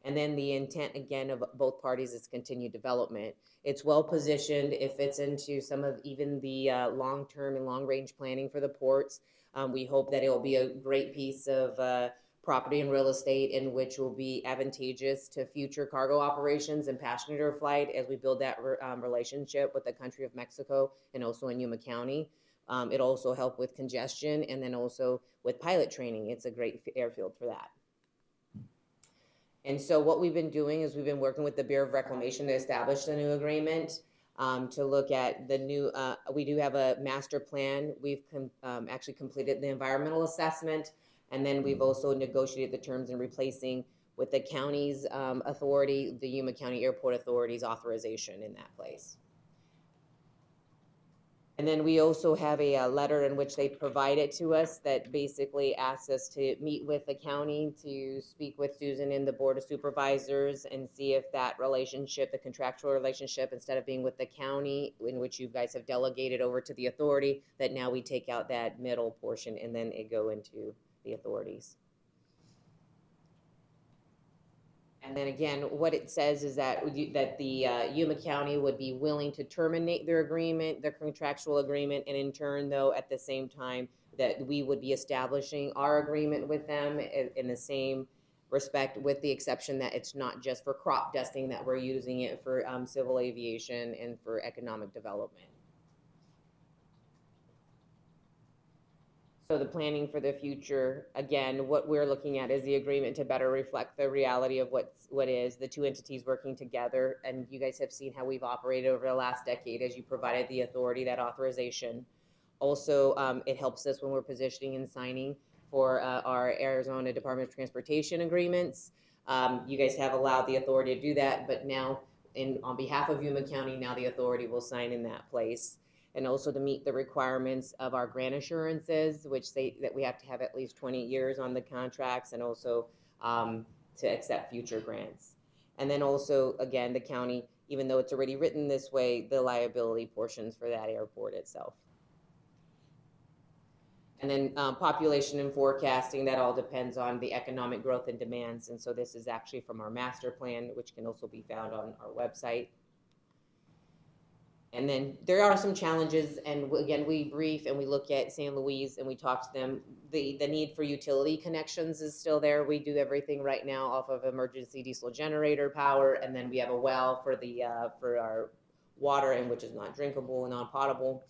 And then the intent, again, of both parties is continued development. It's well positioned. It fits into some of even the long-term and long-range planning for the ports. We hope that it will be a great piece of property and real estate in which will be advantageous to future cargo operations and passenger flight as we build that relationship with the country of Mexico and also in Yuma County. It'll also help with congestion and then also with pilot training. It's a great airfield for that. And so what we've been doing is we've been working with the Bureau of Reclamation to establish the new agreement, to look at the new, we do have a master plan. We've actually completed the environmental assessment, and then we've also negotiated the terms in replacing with the county's authority, the Yuma County Airport Authority's authorization in that place. And then we also have a letter in which they provided to us that basically asks us to meet with the county to speak with Susan and the Board of Supervisors and see if that relationship, the contractual relationship, instead of being with the county, in which you guys have delegated over to the authority, that now we take out that middle portion and then it go into the authorities. And then again, what it says is that the Yuma County would be willing to terminate their agreement, their contractual agreement, and in turn, though, at the same time, that we would be establishing our agreement with them in the same respect, with the exception that it's not just for crop dusting, that we're using it for civil aviation and for economic development. So the planning for the future, again, what we're looking at is the agreement to better reflect the reality of what is the two entities working together. And you guys have seen how we've operated over the last decade as you provided the authority, that authorization. Also, it helps us when we're positioning and signing for our Arizona Department of Transportation agreements. You guys have allowed the authority to do that, but now on behalf of Yuma County, now the authority will sign in that place. And also to meet the requirements of our grant assurances, which say that we have to have at least 20 years on the contracts, and also to accept future grants. And then also, again, the county, even though it's already written this way, the liability portions for that airport itself. And then population and forecasting, that all depends on the economic growth and demands. And so this is actually from our master plan, which can also be found on our website. And then there are some challenges, and again, we brief and we look at San Luis and we talk to them. The need for utility connections is still there. We do everything right now off of emergency diesel generator power, and then we have a well for for our water, and which is not drinkable and non-potable.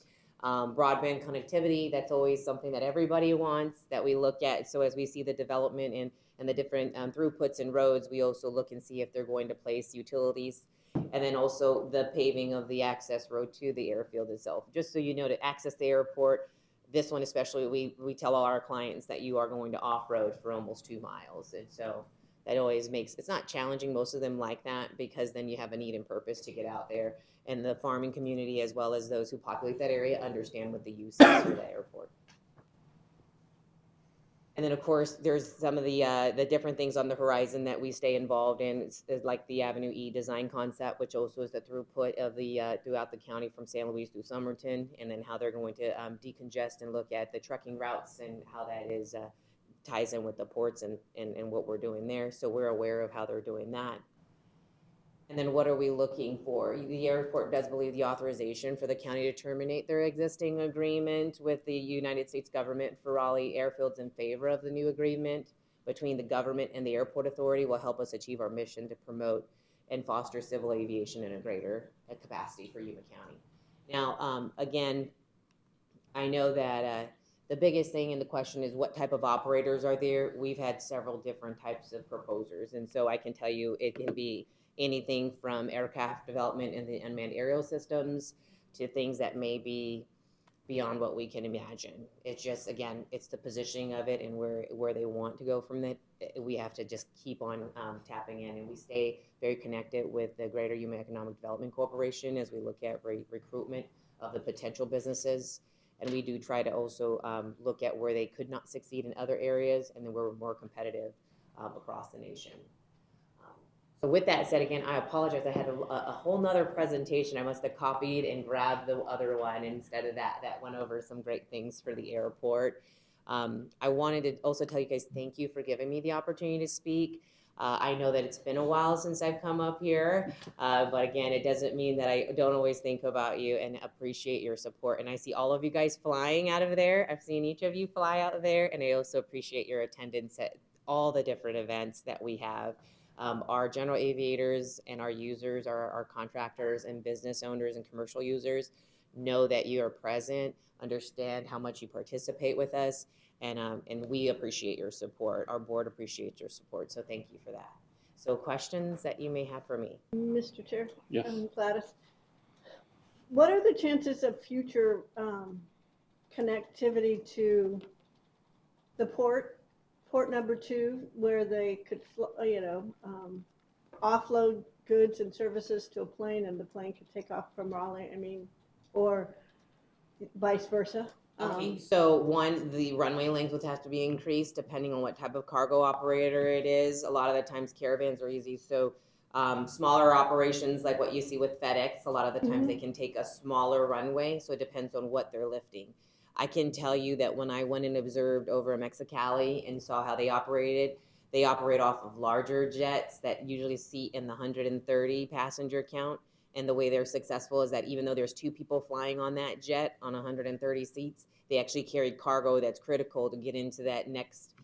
Broadband connectivity, that's always something that everybody wants, that we look at. So as we see the development and the different throughputs and roads, we also look and see if they're going to place utilities. And then also the paving of the access road to the airfield itself. Just so you know, to access the airport, this one especially, we tell all our clients that you are going to off-road for almost 2 miles. And so that always makes, it's not challenging, most of them like that, because then you have a need and purpose to get out there. And the farming community, as well as those who populate that area, understand what the use is for the airport. And then, of course, there's some of the different things on the horizon that we stay involved in, like the Avenue E design concept, which also is the throughput of the throughout the county from San Luis through Somerton, and then how they're going to decongest and look at the trucking routes and how that is ties in with the ports and what we're doing there. So we're aware of how they're doing that. And then what are we looking for? The airport does believe the authorization for the county to terminate their existing agreement with the United States government for Raleigh airfields in favor of the new agreement between the government and the airport authority will help us achieve our mission to promote and foster civil aviation in a greater capacity for Yuma County. Now, again, I know that The biggest thing in the question is what type of operators are there? We've had several different types of proposers. And so I can tell you it can be anything from aircraft development in the unmanned aerial systems to things that may be beyond what we can imagine. It's just, again, it's the positioning of it and where they want to go from that. We have to just keep on tapping in, and we stay very connected with the Greater Yuma Economic Development Corporation as we look at recruitment of the potential businesses. And we do try to also look at where they could not succeed in other areas, and then we're more competitive across the nation. So with that said, again, I apologize. I had a whole nother presentation. I must have copied and grabbed the other one instead of that. That went over some great things for the airport. I wanted to also tell you guys thank you for giving me the opportunity to speak. I know that it's been a while since I've come up here, but again, it doesn't mean that I don't always think about you and appreciate your support. And I see all of you guys flying out of there. I've seen each of you fly out of there, and I also appreciate your attendance at all the different events that we have. Our general aviators and our users, our contractors and business owners and commercial users know that you are present, understand how much you participate with us, and we appreciate your support. Our board appreciates your support, so thank you for that. So questions that you may have for me? Mr. Chair? Yes. Gladys, what are the chances of future connectivity to the port number 2, where they could, offload goods and services to a plane and the plane could take off from Raleigh, or vice versa? Okay, so one, the runway length would have to be increased depending on what type of cargo operator it is. A lot of the times caravans are easy, so smaller operations like what you see with FedEx, a lot of the times they can take a smaller runway, so it depends on what they're lifting. I can tell you that when I went and observed over in Mexicali and saw how they operated, they operate off of larger jets that usually seat in the 130 passenger count. And the way they're successful is that even though there's 2 people flying on that jet on 130 seats, they actually carry cargo that's critical to get into that next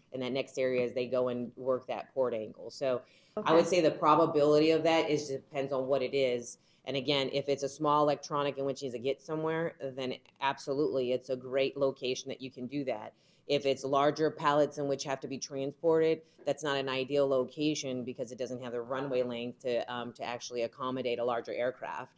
area as they go and work that port angle. So I would say the probability of that depends on what it is. And again, if it's a small electronic in which needs to get somewhere, then absolutely, it's a great location that you can do that. If it's larger pallets in which have to be transported, that's not an ideal location because it doesn't have the runway length to actually accommodate a larger aircraft.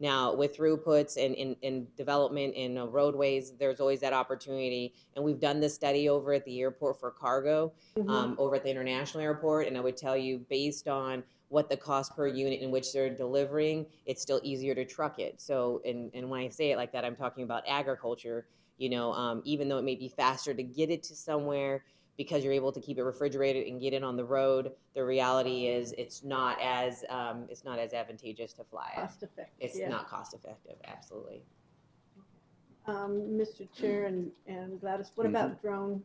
Now, with throughputs and in development in roadways, there's always that opportunity. And we've done this study over at the airport for cargo, over at the international airport. And I would tell you, based on what the cost per unit in which they're delivering, it's still easier to truck it. So, and when I say it like that, I'm talking about agriculture. Even though it may be faster to get it to somewhere because you're able to keep it refrigerated and get it on the road, the reality is it's not as advantageous to fly it. Cost effective. It's not cost effective, absolutely. Mr. Chair and Gladys, what about drone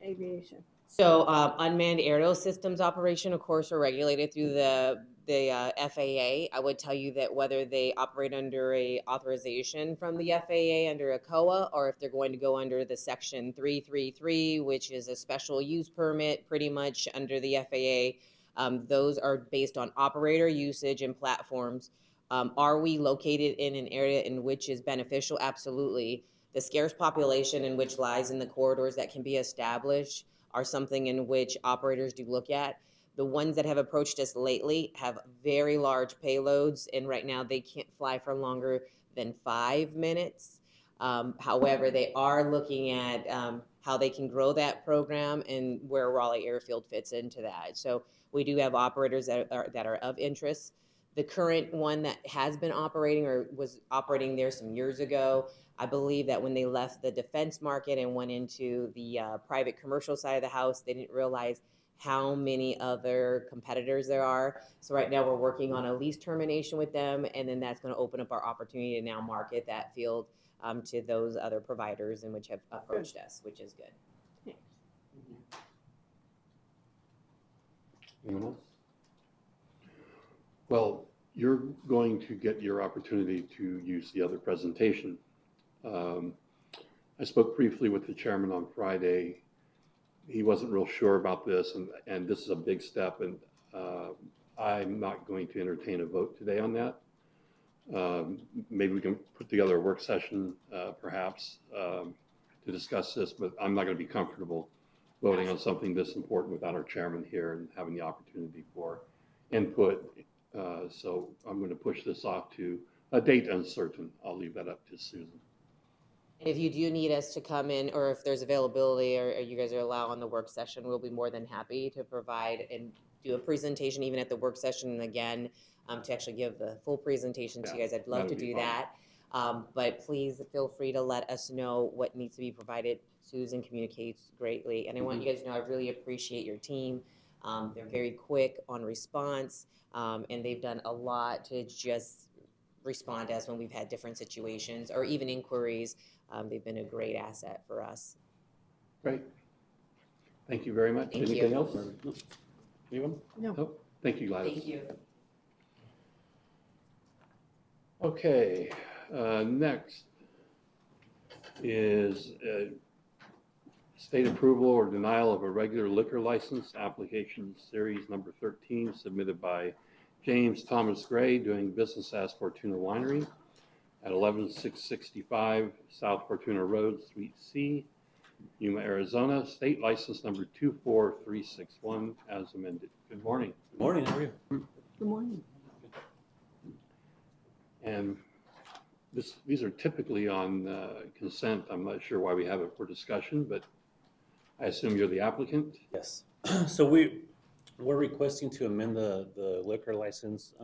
aviation? So unmanned aerial systems operation, of course, are regulated through the FAA. I would tell you that whether they operate under a authorization from the FAA under a COA, or if they're going to go under the Section 333, which is a special use permit pretty much under the FAA, those are based on operator usage and platforms. Are we located in an area in which is beneficial? Absolutely. The scarce population in which lies in the corridors that can be established are something in which operators do look at. The ones that have approached us lately have very large payloads, and right now they can't fly for longer than 5 minutes. However, they are looking at how they can grow that program and where Raleigh Airfield fits into that. So we do have operators that are of interest. The current one that has been operating or was operating there some years ago, I believe that when they left the defense market and went into the private commercial side of the house, they didn't realize how many other competitors there are. So right now we're working on a lease termination with them, and then that's going to open up our opportunity to now market that field to those other providers in which have approached us, which is good. Anyone else? Well, you're going to get your opportunity to use the other presentation. I spoke briefly with the chairman on Friday. He wasn't real sure about this, and this is a big step, and I'm not going to entertain a vote today on that. Maybe we can put together a work session, perhaps, to discuss this, but I'm not going to be comfortable voting on something this important without our chairman here and having the opportunity for input. So I'm going to push this off to a date uncertain. I'll leave that up to Susan. And if you do need us to come in, or if there's availability, or you guys are allowed on the work session, we'll be more than happy to provide and do a presentation even at the work session again, to actually give the full presentation to you guys. I'd love to do that. But please feel free to let us know what needs to be provided. Susan communicates greatly. And I want you guys to know I really appreciate your team. They're very quick on response, and they've done a lot to just respond to us when we've had different situations or even inquiries. They've been a great asset for us. Great. Thank you very much. Thank Anything you. else? Anyone? No. Thank you, Gladys. Thank you. Okay, next is state approval or denial of a regular liquor license application series number 13 submitted by James Thomas Gray doing business as Fortuna Winery at 11665 South Fortuna Road, Suite C, Yuma, Arizona, state license number 24361 as amended. Good morning. Good morning, how are you? Good morning. And these are typically on consent. I'm not sure why we have it for discussion, but I assume you're the applicant? Yes. So we're requesting to amend the liquor license.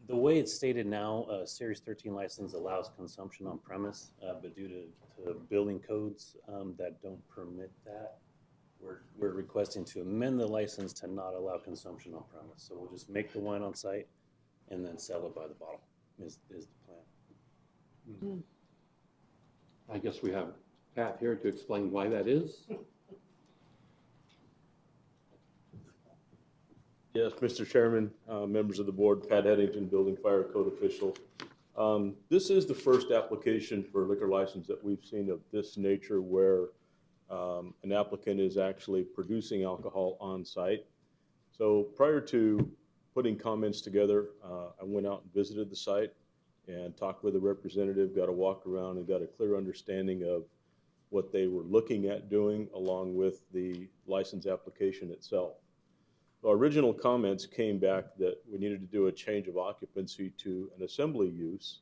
The way it's stated now, Series 13 license allows consumption on premise, but due to building codes that don't permit that, we're requesting to amend the license to not allow consumption on premise. So we'll just make the wine on site and then sell it by the bottle is the plan. I guess we have Pat here to explain why that is. Yes, Mr. Chairman, members of the board, Pat Headington, Building Fire Code Official. This is the first application for liquor license that we've seen of this nature where an applicant is actually producing alcohol on site. So prior to putting comments together, I went out and visited the site and talked with a representative, got a walk around and got a clear understanding of what they were looking at doing along with the license application itself. So our original comments came back that we needed to do a change of occupancy to an assembly use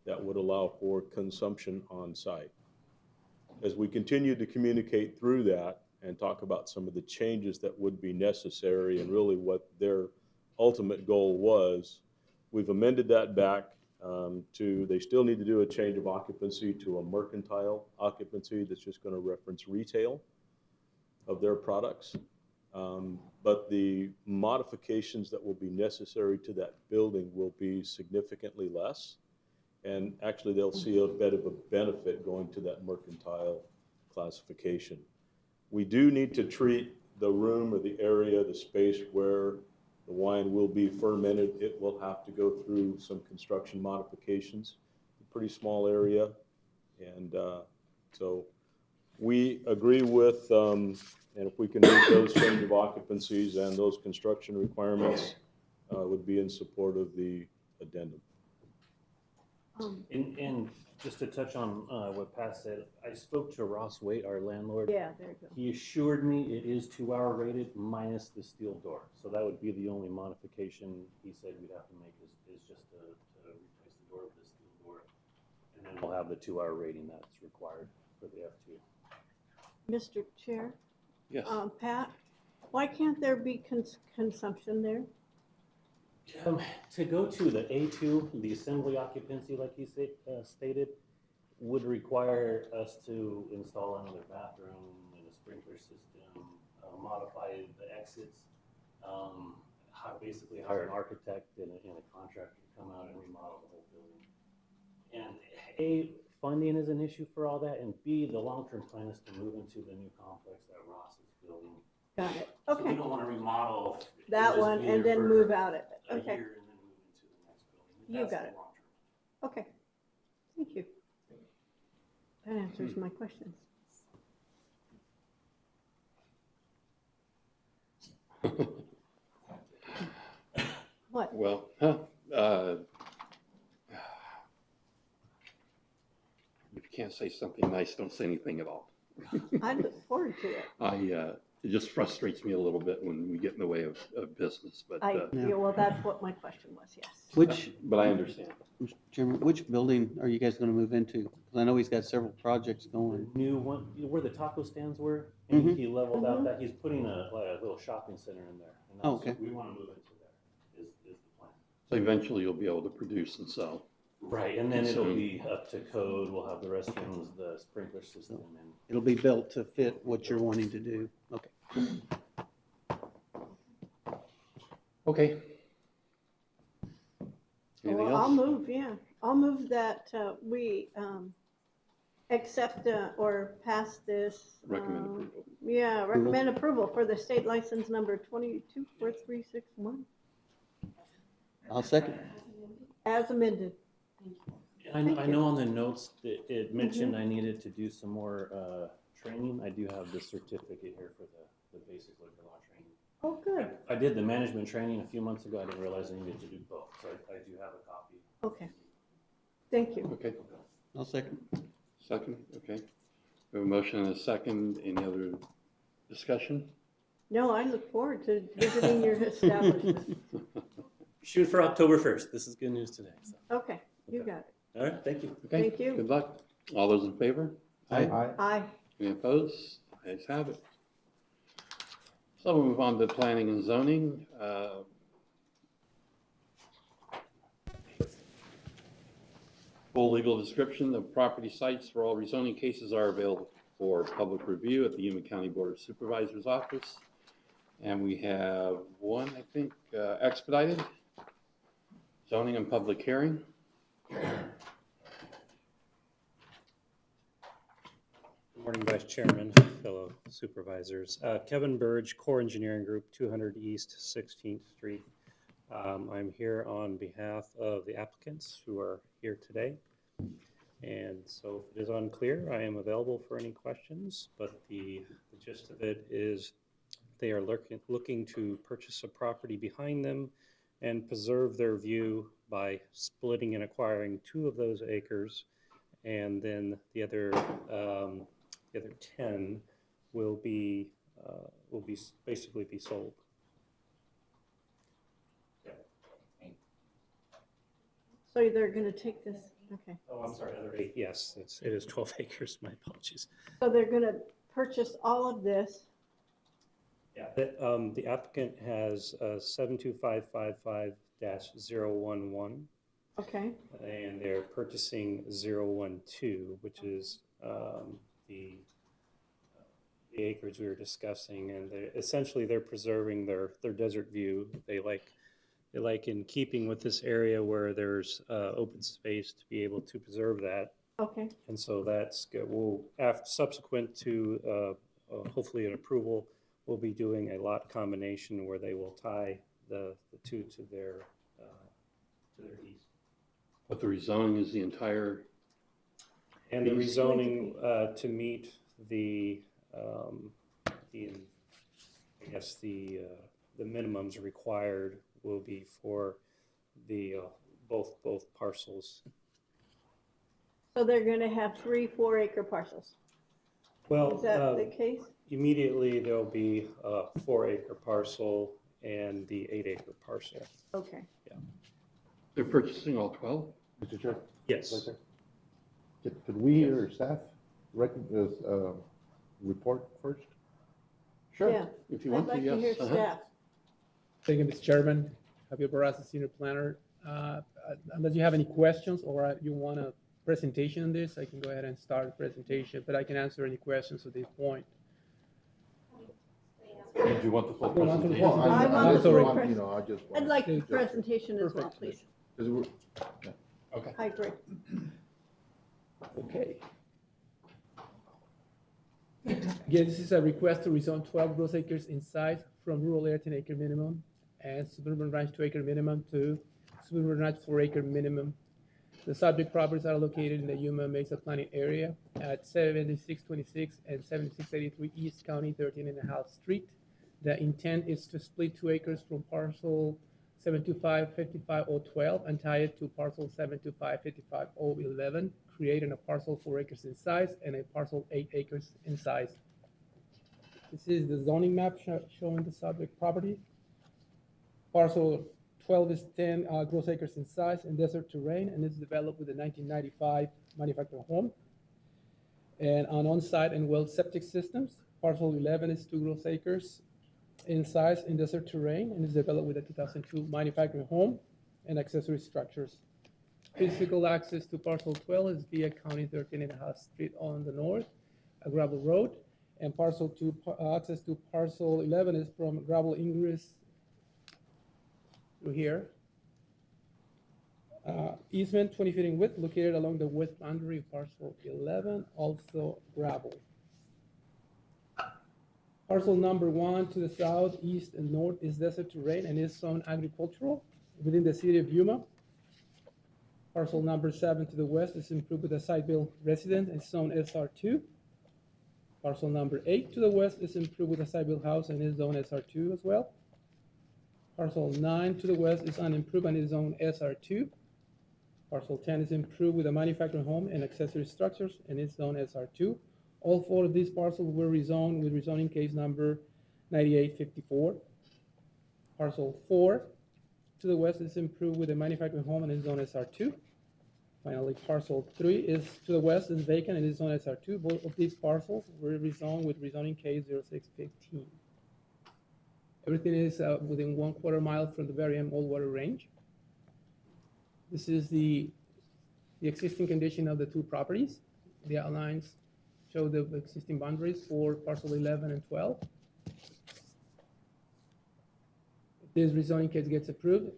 that would allow for consumption on site. As we continued to communicate through that and talk about some of the changes that would be necessary and really what their ultimate goal was, we've amended that back to they still need to do a change of occupancy to a mercantile occupancy that's just going to reference retail of their products. But the modifications that will be necessary to that building will be significantly less. And actually they'll see a bit of a benefit going to that mercantile classification. We do need to treat the room or the area, the space where the wine will be fermented. It will have to go through some construction modifications, a pretty small area. And so we agree with, and if we can meet those change of occupancies and those construction requirements, would be in support of the addendum. And just to touch on what Pat said, I spoke to Ross Waite, our landlord. Yeah, there you go. He assured me it is 2-hour rated minus the steel door. So that would be the only modification he said we'd have to make is just to replace the door with the steel door. And then we'll have the 2-hour rating that's required for the F2. Mr. Chair? Yes. Pat, why can't there be consumption there? To go to the A2, the assembly occupancy, like he stated, would require us to install another bathroom and a sprinkler system, modify the exits, basically hire an architect and a contractor to come out and remodel the whole building. And A, funding is an issue for all that, and B, the long-term plan is to move into the new complex that Ross is building. Got it. So Okay. we don't want to remodel That just one be and there then for move out of it. a Okay. year and then move into the next building. You That's got the it. long term. Okay. Thank you. That answers my questions. What? Well, if you can't can't say something nice, don't say anything at all. I look forward to it. It just frustrates me a little bit when we get in the way of business, but. Yeah, well, that's what my question was, yes. But I understand. Mr. Chairman, which building are you guys going to move into? Because I know he's got several projects going. New one, where the taco stands were, and Mhm. he leveled out that, he's putting a little shopping center in there. And Oh, that's- okay. We want to move into there, is the plan. So eventually you'll be able to produce and sell. Right, and then it'll be up to code, we'll have the restrooms, the sprinkler system, and It'll be built to fit what you're wanting to do. Okay. Okay. Anything Well, I'll else? move, yeah. I'll move that we accept or pass this. Recommend approval. Yeah, recommend approval for the state license number 224361 I'll second. as amended. I know on the notes that it mentioned I needed to do some more training. I do have the certificate here for the basic liquor law training. Oh, good. I did the management training a few months ago. I didn't realize I needed to do both, so I do have a copy. Okay. Thank you. Okay. I'll second. Second, okay. We have a motion and a second. Any other discussion? No, I look forward to visiting your establishment. Shoot for October 1st. This is good news today. So. Okay, you got it. All right, thank you. Okay. Thank you. Good luck. All those in favor? Aye. Any opposed? Ayes have it. So we'll move on to planning and zoning. Full legal description of property sites for all rezoning cases are available for public review at the Yuma County Board of Supervisors office. And we have one, I think, expedited, zoning and public hearing. Good morning, Vice Chairman, fellow supervisors. Kevin Burge, Core Engineering Group, 200 East 16th Street. I'm here on behalf of the applicants who are here today. And so if it is unclear, I am available for any questions, but the gist of it is they are looking to purchase a property behind them and preserve their view by splitting and acquiring 2 of those acres, and then the other 10 will basically be sold. So they're going to take this, okay. Oh, I'm sorry, other 8, yes, it is 12 acres, my apologies. So they're going to purchase all of this. Yeah. The applicant has 72555-011. Okay. And they're purchasing 012, which is the acreage we were discussing, and essentially they're preserving their desert view. They like in keeping with this area where there's open space to be able to preserve that. Okay. And so that's good. We'll, subsequent to hopefully an approval, we'll be doing a lot combination where they will tie the 2 to their east. But the rezoning is the entire. And the rezoning to meet the minimums required will be for the both parcels. So they're going to have 3 4-acre parcels. Well, is that the case? Immediately there'll be a 4-acre parcel and the 8-acre parcel. Okay. Yeah. They're purchasing all 12? Mr. Chair? Yes. Right there. Could we or staff report first? Sure. Yeah. If you want I'd like to, to hear yes. staff. Thank you, Mr. Chairman. Javier Barraza, Senior Planner. Unless you have any questions or you want a presentation on this, I can go ahead and start the presentation, but I can answer any questions at this point. Did you want the full presentation? I want the full just I'd like the presentation as well, Perfect. please. Okay. I agree. Okay. Again, this is a request to rezone 12 gross acres in size from rural area 10-acre minimum and suburban ranch 2-acre minimum to suburban ranch 4-acre minimum. The subject properties are located in the Yuma Mesa planning area at 7626 and 7683 East County 13.5 Street. The intent is to split 2 acres from parcel 725-55012 and tie it to parcel 725-55011, creating a parcel 4 acres in size and a parcel 8 acres in size. This is the zoning map showing the subject property. Parcel 12 is 10 gross acres in size and desert terrain, and is developed with a 1995 manufactured home and on-site and well septic systems. Parcel 11 is 2 gross acres in size in desert terrain and is developed with a 2002 manufactured home and accessory structures. Physical access to parcel 12 is via County 13.5 Street on the north, a gravel road, and parcel 2 access to parcel 11 is from gravel ingress through here. Easement 20 feet in width located along the west boundary of parcel 11, also gravel. Parcel number 1 to the south, east, and north is desert terrain and is zoned agricultural within the city of Yuma. Parcel number 7 to the west is improved with a site-built residence and zone SR2. Parcel number 8 to the west is improved with a site-built house and is zone SR2 as well. Parcel 9 to the west is unimproved and is zone SR2. Parcel 10 is improved with a manufactured home and accessory structures and is zone SR2. All 4 of these parcels were rezoned with rezoning case number 9854. Parcel 4 to the west is improved with a manufactured home and is zone SR2. Finally, parcel 3 is to the west is vacant and is zone SR2. Both of these parcels were rezoned with rezoning case 0615. Everything is within 1/4 mile from the Berriem Old Water Range. This is the existing condition of the 2 properties. The outlines show the existing boundaries for parcel 11 and 12. If this rezoning case gets approved,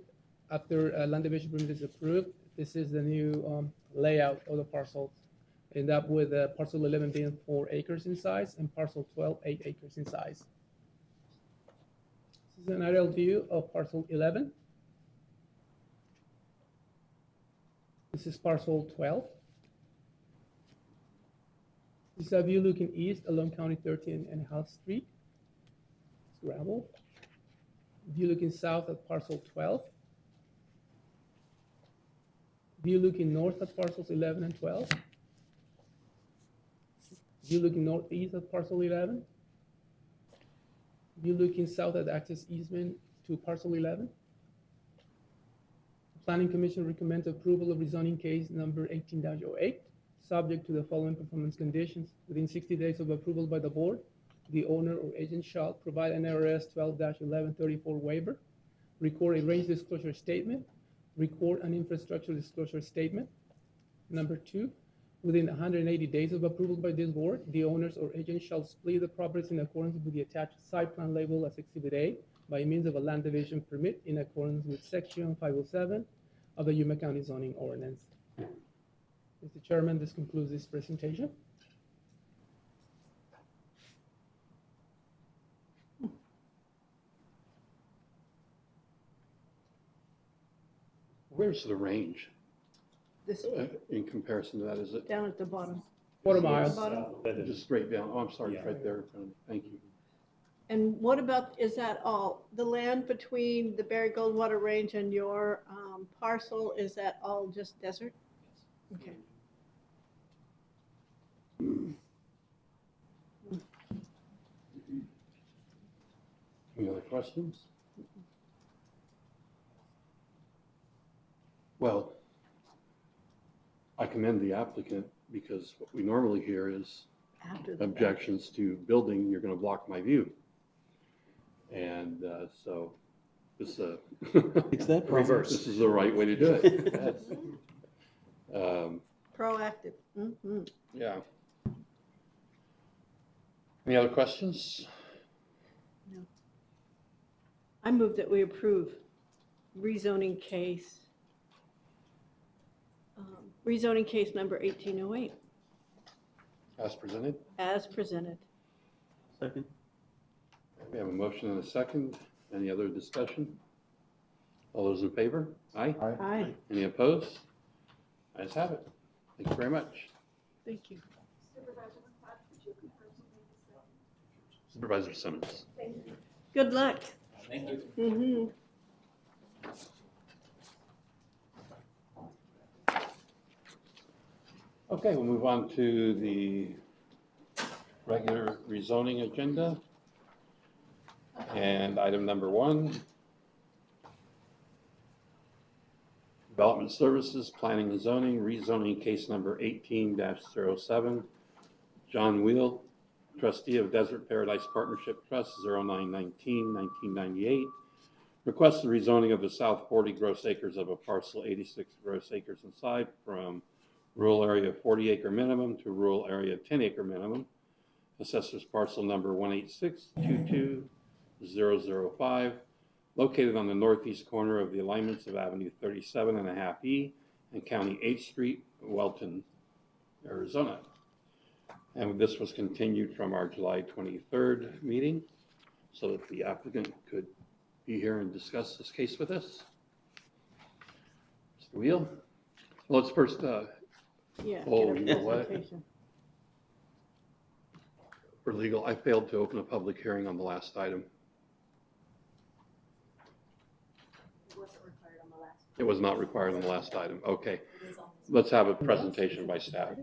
after land division permit is approved, this is the new layout of the parcels. End up with parcel 11 being 4 acres in size and parcel 12, 8 acres in size. This is an aerial view of parcel 11. This is parcel 12. This is a view looking east along County 13.5 Street. It's gravel. View looking south at parcel 12. View looking north at parcels 11 and 12. View looking northeast at parcel 11. View looking south at access easement to parcel 11. The Planning Commission recommends approval of rezoning case number 18-08, subject to the following performance conditions. Within 60 days of approval by the board, the owner or agent shall provide an NRS 12-1134 waiver, record a range disclosure statement, record an infrastructure disclosure statement. Number 2, within 180 days of approval by this board, the owners or agent shall split the properties in accordance with the attached site plan label as Exhibit A by means of a land division permit in accordance with Section 507 of the Yuma County Zoning Ordinance. Mr. Chairman, this concludes this presentation. Where's the range This in comparison to that? Is it down at the bottom. 1/4 See at mile. the bottom? just straight down? Oh, I'm sorry, it's right there in front of me. Thank you. And what about, is that all, the land between the Berry Goldwater Range and your parcel, is that all just desert? Okay. Any other questions? Well, I commend the applicant because what we normally hear is After the objections to building, you're going to block my view. And so this, Fix that problem. reverse. This is the right way to do it. Yes. Proactive. Mm-hmm. Yeah. Any other questions? No. I move that we approve rezoning case number 1808 As presented? as presented. Second. We have a motion and a second. Any other discussion? All those in favor? Aye? Aye. Any opposed? Ayes have it. Thank you very much. Thank you. Supervisor Simmons. Good luck. Thank you. Mm-hmm. Okay, we'll move on to the regular rezoning agenda. And item number 1, Development Services, Planning and Zoning, rezoning case number 18-07. John Wheel, trustee of Desert Paradise Partnership Trust, 09/19/1998. Requests the rezoning of the south 40 gross acres of a parcel 86 gross acres inside from rural area 40 acre minimum to rural area 10 acre minimum. Assessors parcel number 186220005, located on the northeast corner of the alignments of Avenue 37.5E and County 8th Street, Welton, Arizona. And this was continued from our July 23rd meeting so that the applicant could be here and discuss this case with us. Mr. Wheel? Well, let's first, Yeah. oh, get you a know what? presentation. For legal, I failed to open a public hearing on the last item. It was not required on the last item. Okay. Let's have a presentation by staff.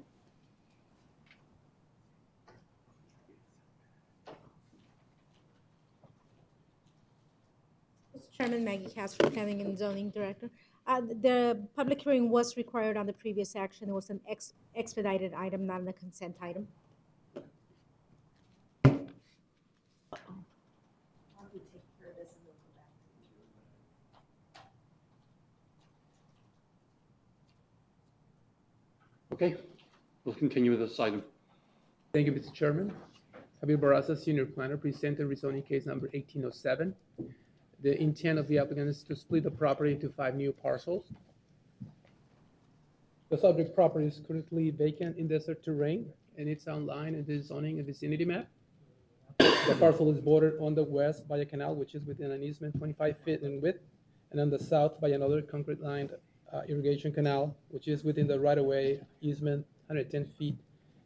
Mr. Chairman, Maggie Castro, Planning and Zoning Director. The public hearing was required on the previous action. It was an expedited item, not a consent item. Okay, we'll continue with this item. Thank you, Mr. Chairman. Javier Barraza, Senior Planner, presented rezoning case number 1807. The intent of the applicant is to split the property into 5 new parcels. The subject property is currently vacant in desert terrain, and it's outlined in the zoning and vicinity map. The parcel is bordered on the west by a canal, which is within an easement 25 feet in width, and on the south by another concrete-lined irrigation canal, which is within the right-of-way easement 110 feet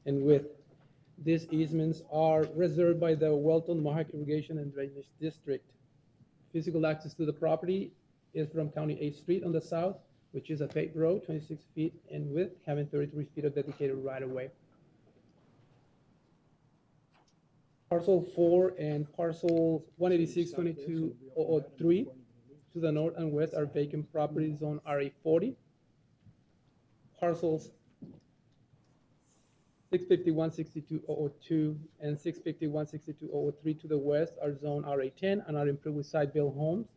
in width. These easements are reserved by the Welton Mohawk Irrigation and Drainage District. Physical access to the property is from County 8th Street on the south, which is a paved road, 26 feet in width, having 33 feet of dedicated right-of-way. Parcel 4 and parcels 186-22-003 to the north and west are vacant properties zone RA40. Parcels 651-62-002 and 651-62-003 to the west are zone RA10 and are improved with site-built homes.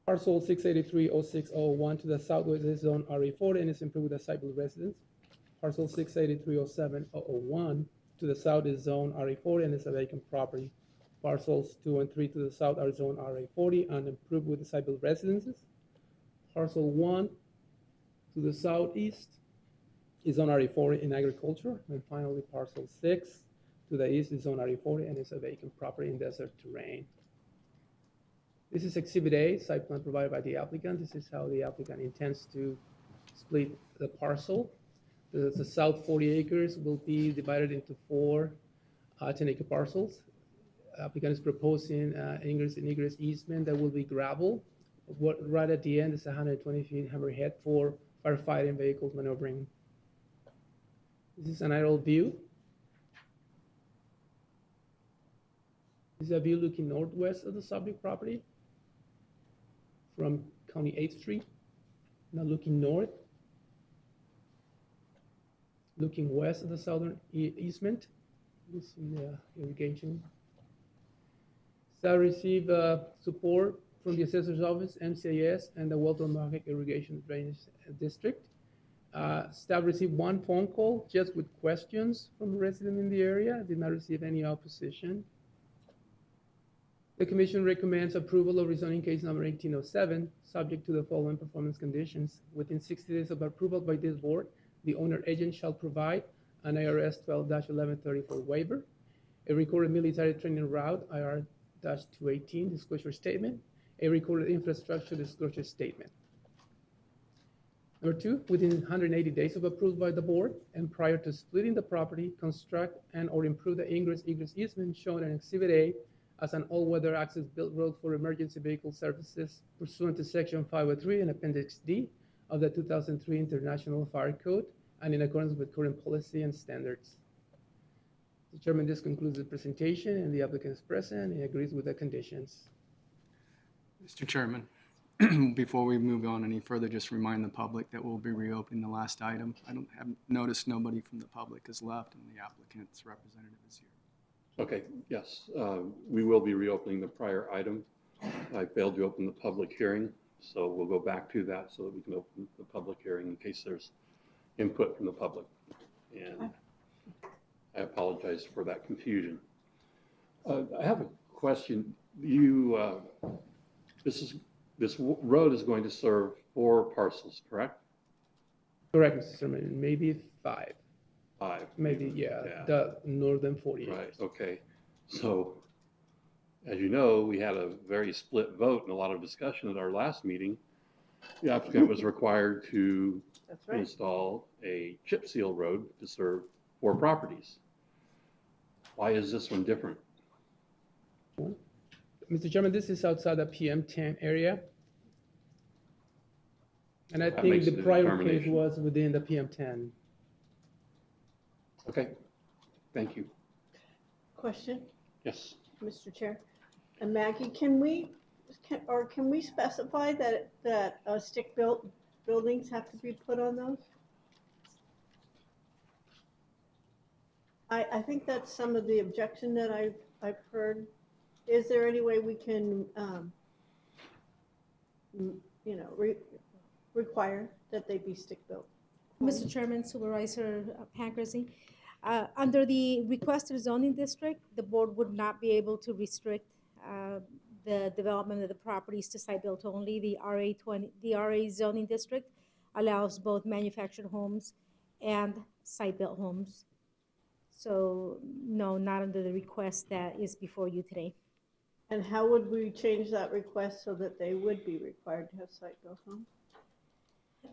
Parcel 683-06-01 to the southwest is zone RA40 and is improved with a site-built residence. Parcel 683-07-001 to the south is zone RA40 and is a vacant property. Parcels 2 and 3 to the south are zone RA40 and improved with the site-built residences. Parcel 1 to the southeast is zone RA40 in agriculture. And finally, parcel 6 to the east is zone RA40 and is a vacant property in desert terrain. This is Exhibit A, site plan provided by the applicant. This is how the applicant intends to split the parcel. The south 40 acres will be divided into 4 10-acre parcels. Applicant is proposing ingress and egress easement that will be gravel. Right at the end is 120 feet hammerhead for firefighting vehicles maneuvering. This is an aerial view. This is a view looking northwest of the subject property from County 8th Street. Now looking north, looking west of the southern easement. You see the irrigation. Staff received support from the Assessor's Office, MCIS, and the Welton Mohawk Irrigation Drainage District. Staff received 1 phone call just with questions from a resident in the area. Did not receive any opposition. The Commission recommends approval of rezoning case number 1807, subject to the following performance conditions. Within 60 days of approval by this board, the owner agent shall provide an IRS 12-1134 waiver, a recorded military training route, IR-218 disclosure statement, a recorded infrastructure disclosure statement. Number 2, within 180 days of approval by the board and prior to splitting the property, construct and or improve the ingress-egress easement shown in Exhibit A as an all-weather access built road for emergency vehicle services pursuant to Section 503 and Appendix D of the 2003 International Fire Code and in accordance with current policy and standards. Mr. Chairman, this concludes the presentation, and the applicant is present and agrees with the conditions. Mr. Chairman, before we move on any further, just remind the public that we'll be reopening the last item. I don't have noticed nobody from the public has left, and the applicant's representative is here. Okay, yes, we will be reopening the prior item. I failed to open the public hearing, so we'll go back to that so that we can open the public hearing in case there's input from the public. And I apologize for that confusion. I have a question. This road is going to serve 4 parcels, correct? Correct, Mr. Chairman, maybe 5. 5. Maybe, yeah, the northern 48. Right, okay. So, as you know, we had a very split vote and a lot of discussion at our last meeting. The applicant was required to install a chip seal road to serve 4 properties. Why is this one different? Mr. Chairman, this is outside the PM10 area. And I That think makes the the prior case determination. was within the PM10. Okay, thank you. Question, Yes. Mr. Chair. And Maggie, can we specify that stick-built buildings have to be put on those? I think that's some of the objection that I've heard. Is there any way we can, require that they be stick-built? Mr. Chairman, Supervisor Pancrazy, under the requested zoning district, the board would not be able to restrict the development of the properties to site-built only. The RA zoning district allows both manufactured homes and site-built homes. So, no, not under the request that is before you today. And how would we change that request so that they would be required to have site-built homes?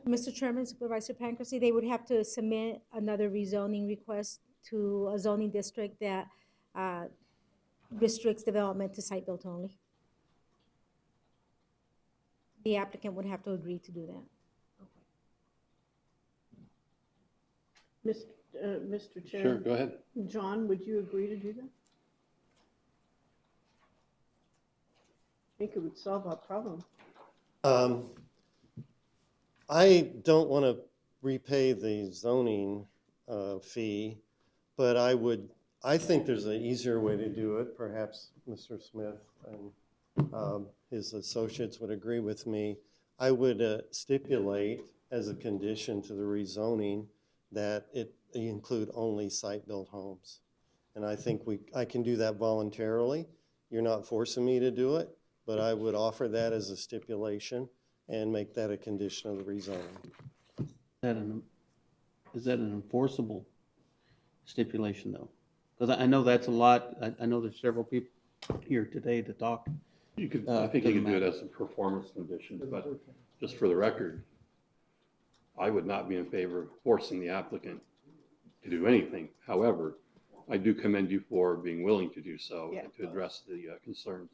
Mr. Chairman, Supervisor Pancrazy, they would have to submit another rezoning request to a zoning district that restricts development to site-built only. The applicant would have to agree to do that. Mr. Chair. Sure, go ahead. John, would you agree to do that? I think it would solve our problem. I don't want to repay the zoning fee, but I think there's an easier way to do it. Perhaps Mr. Smith and his associates would agree with me. I would stipulate as a condition to the rezoning that it include only site-built homes. And I think I can do that voluntarily. You're not forcing me to do it, but I would offer that as a stipulation and make that a condition of the rezoning. Is that an enforceable stipulation, though? Because I know that's a lot. I know there's several people here today to talk. I think you could do it as a performance condition, but just for the record, I would not be in favor of forcing the applicant to do anything. However, I do commend you for being willing to do so to address the concerns.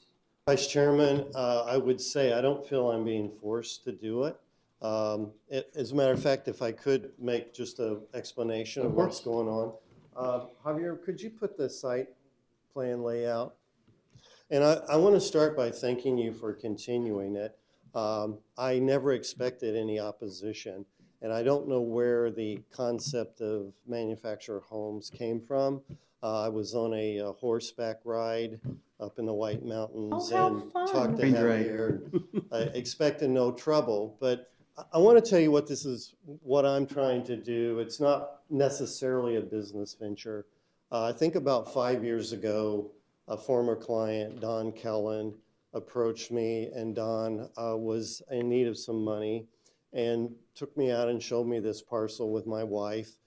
Vice Chairman, I would say I don't feel I'm being forced to do it. As a matter of fact, if I could make just an explanation of what's going on. Javier, could you put the site plan layout? And I want to start by thanking you for continuing it. I never expected any opposition, and I don't know where the concept of manufactured homes came from. I was on a horseback ride up in the White Mountains and talked to Javier, expecting no trouble. But I want to tell you what I'm trying to do. It's not necessarily a business venture. I think about 5 years ago, a former client, Don Kellen, approached me, and Don was in need of some money and took me out and showed me this parcel with my wife.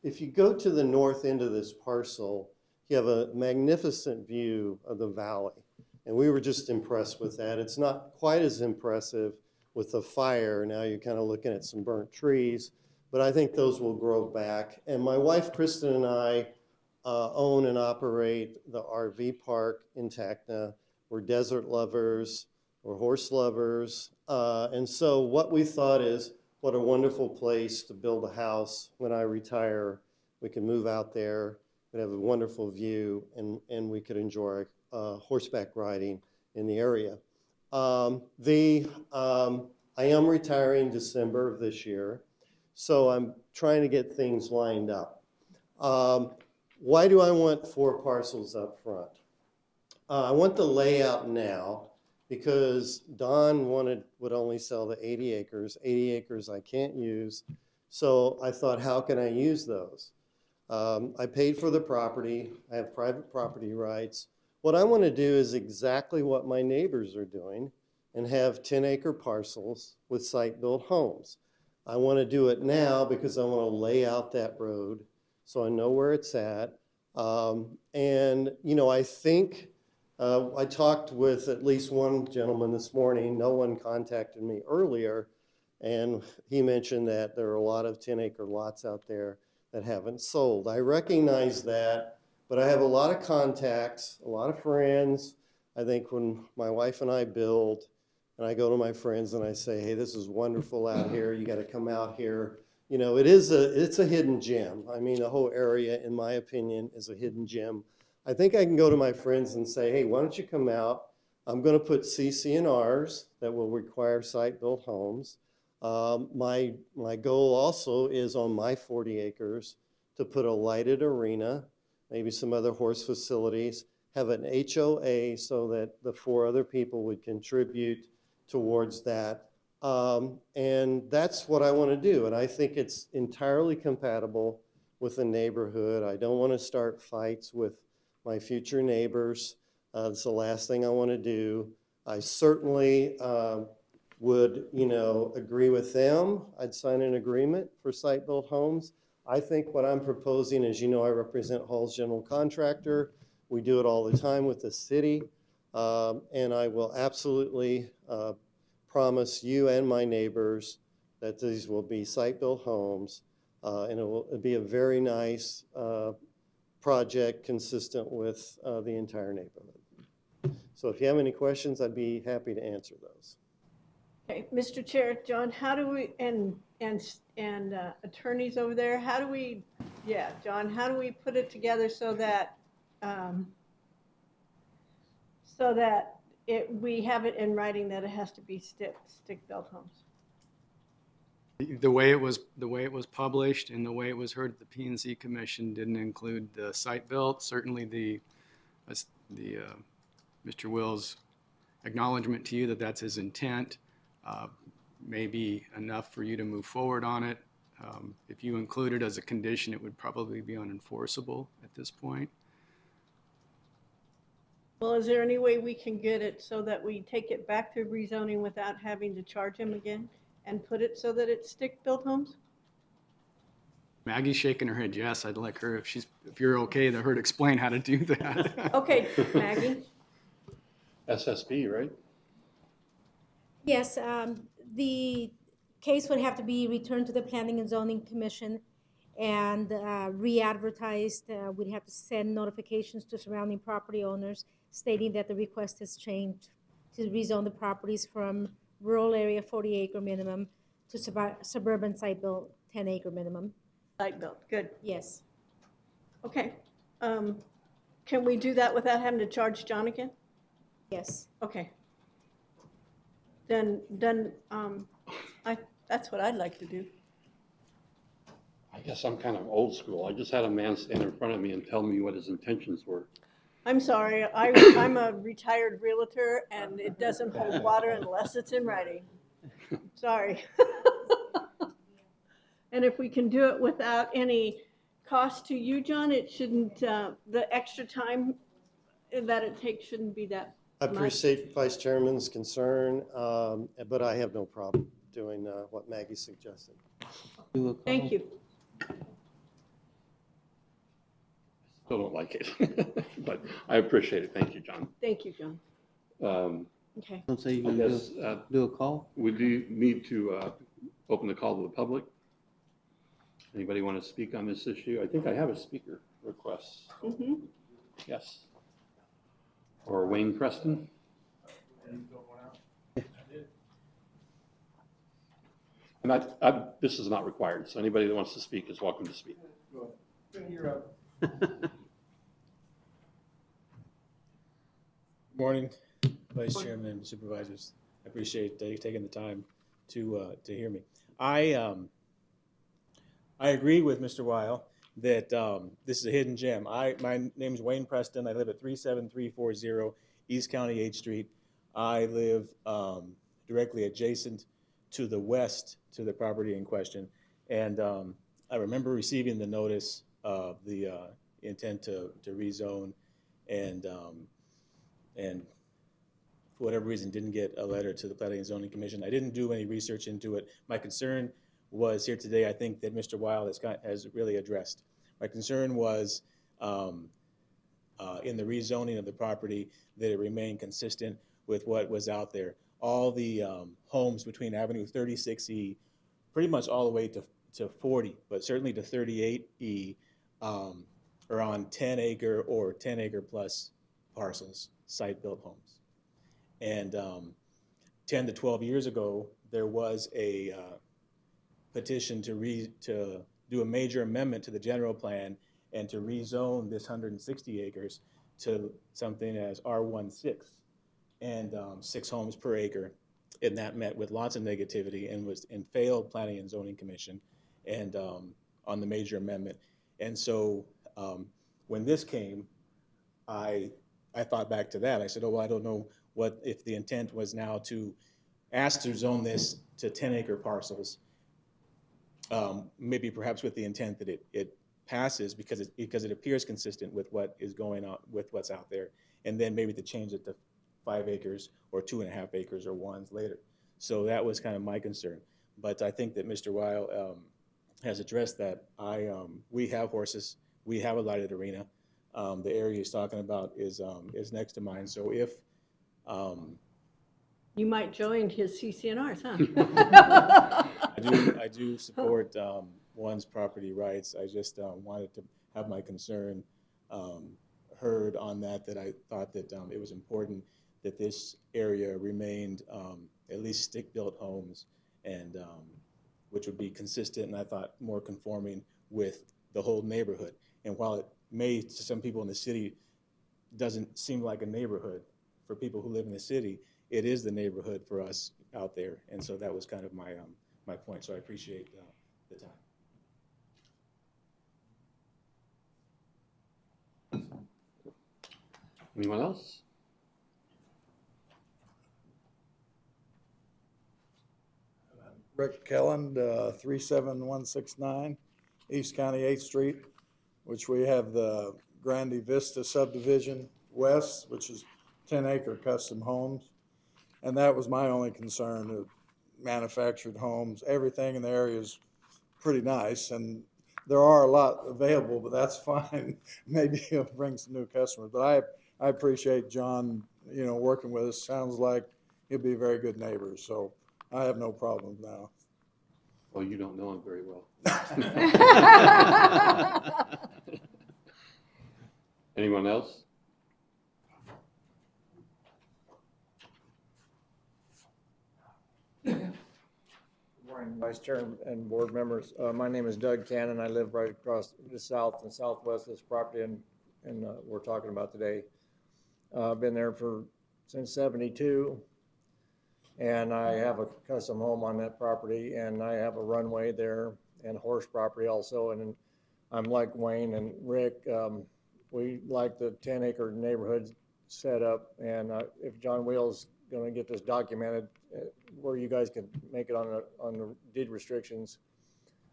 If you go to the north end of this parcel, you have a magnificent view of the valley. And we were just impressed with that. It's not quite as impressive with the fire. Now you're kind of looking at some burnt trees, but I think those will grow back. And my wife, Kristen, and I own and operate the RV park in Tacna. We're desert lovers. We're horse lovers. And so what we thought is, what a wonderful place to build a house when I retire. We can move out there, we'd have a wonderful view, and we could enjoy horseback riding in the area. I am retiring December of this year, so I'm trying to get things lined up. Why do I want 4 parcels up front? I want the layout now because Don would only sell the 80 acres. 80 acres I can't use, so I thought, how can I use those? I paid for the property. I have private property rights. What I want to do is exactly what my neighbors are doing and have 10-acre parcels with site-built homes. I want to do it now because I want to lay out that road so I know where it's at. And, you know, I think I talked with at least one gentleman this morning. No one contacted me earlier, and he mentioned that there are a lot of 10-acre lots out there that haven't sold. I recognize that, but I have a lot of contacts, a lot of friends. I think when my wife and I build, and I go to my friends and I say, hey, this is wonderful out here. You got to come out here. You know, it's a hidden gem. I mean, the whole area, in my opinion, is a hidden gem. I think I can go to my friends and say, hey, why don't you come out? I'm going to put CC&Rs that will require site-built homes. My goal also is on my 40 acres to put a lighted arena, maybe some other horse facilities, have an HOA so that the 4 other people would contribute towards that. And that's what I want to do. And I think it's entirely compatible with the neighborhood. I don't want to start fights with my future neighbors. It's the last thing I want to do. I certainly would, you know, agree with them. I'd sign an agreement for site-built homes. I think what I'm proposing is, you know, I represent Hall's General Contractor. We do it all the time with the city. And I will absolutely promise you and my neighbors that these will be site-built homes, and it will be a very nice project consistent with the entire neighborhood. So if you have any questions, I'd be happy to answer those. Okay, Mr. Chair, John, how do we, and attorneys over there, how do we, yeah, John, how do we put it together so that we have it in writing that it has to be stick-built homes? The way it was published and the way it was heard at the P&Z Commission didn't include the site built. Certainly Mr. Will's acknowledgement to you that that's his intent may be enough for you to move forward on it. If you include it as a condition, it would probably be unenforceable at this point. Well, is there any way we can get it so that we take it back to rezoning without having to charge him again and put it so that it's stick-built homes? Maggie's shaking her head yes. I'd like her, if you're okay, to her to explain how to do that. Okay, Maggie. SSB, right? Yes, the case would have to be returned to the Planning and Zoning Commission and re-advertised. We'd have to send notifications to surrounding property owners stating that the request has changed to rezone the properties from rural area 40-acre minimum to suburban site-built 10-acre minimum. Site-built, good. Yes. Okay. Can we do that without having to charge John again? Yes. Okay. Then that's what I'd like to do. I guess I'm kind of old school. I just had a man stand in front of me and tell me what his intentions were. I'm sorry, I'm a retired realtor and it doesn't hold water unless it's in writing. Sorry. And if we can do it without any cost to you, John, it shouldn't, the extra time that it takes shouldn't be that I much. appreciate Vice Chairman's concern, but I have no problem doing what Maggie suggested. Thank you. Still don't like it, but I appreciate it. Thank you, John. Thank you, John. Okay. Don't say you're I going guess, to do a call? We do need to open the call to the public. Anybody want to speak on this issue? I think I have a speaker request. Mm-hmm. Yes. Or Wayne Preston. And this is not required, so anybody that wants to speak is welcome to speak. Morning, Vice Chairman and Supervisors. I appreciate you taking the time to hear me. I agree with Mr. Weil that this is a hidden gem. My name is Wayne Preston. I live at 37340 East County 8th Street. I live directly adjacent to the west to the property in question. And I remember receiving the notice of the intent to rezone, and for whatever reason didn't get a letter to the Planning and Zoning Commission. I didn't do any research into it. My concern was here today, I think that Mr. Weil has really addressed. My concern was in the rezoning of the property that it remained consistent with what was out there. All the homes between Avenue 36E, pretty much all the way to 40, but certainly to 38E, are on 10-acre or 10-acre plus parcels, site-built homes. And 10 to 12 years ago, there was a petition to do a major amendment to the general plan and to rezone this 160 acres to something as R16 and 6 homes per acre. And that met with lots of negativity and failed Planning and Zoning Commission and on the major amendment. And so when this came, I thought back to that. I said, oh, well, I don't know what if the intent was now to ask to zone this to 10-acre parcels, maybe perhaps with the intent that it passes because it appears consistent with what is going on with what's out there, and then maybe to change it to 5 acres or 2.5 acres or ones later. So that was kind of my concern. But I think that Mr. Weil has addressed that. We have horses. We have a lighted arena. The area he's talking about is next to mine. So if you might join his CCNRs, huh? I do support one's property rights. I just wanted to have my concern heard on that I thought that it was important that this area remained at least stick-built homes, and which would be consistent and I thought more conforming with the whole neighborhood. And while it may, to some people in the city, doesn't seem like a neighborhood, for people who live in the city, it is the neighborhood for us out there. And so that was kind of my my point. So I appreciate the time. Anyone else? Rick Kelland, 37169 East County 8th Street, which we have the Grande Vista subdivision west, which is 10-acre custom homes. And that was my only concern, of manufactured homes. Everything in the area is pretty nice, and there are a lot available, but that's fine. Maybe it'll bring some new customers. But I appreciate John, working with us. Sounds like he'll be a very good neighbor. So I have no problems now. Well, you don't know him very well. Anyone else? Good morning, Vice Chair and board members. My name is Doug Cannon. I live right across the south and southwest of this property and we're talking about today. I've been there since '72, and I have a custom home on that property, and I have a runway there and horse property also. And I'm like Wayne and Rick. We like the 10-acre neighborhood set up, and if John Wheel's going to get this documented, where you guys can make it on the deed restrictions,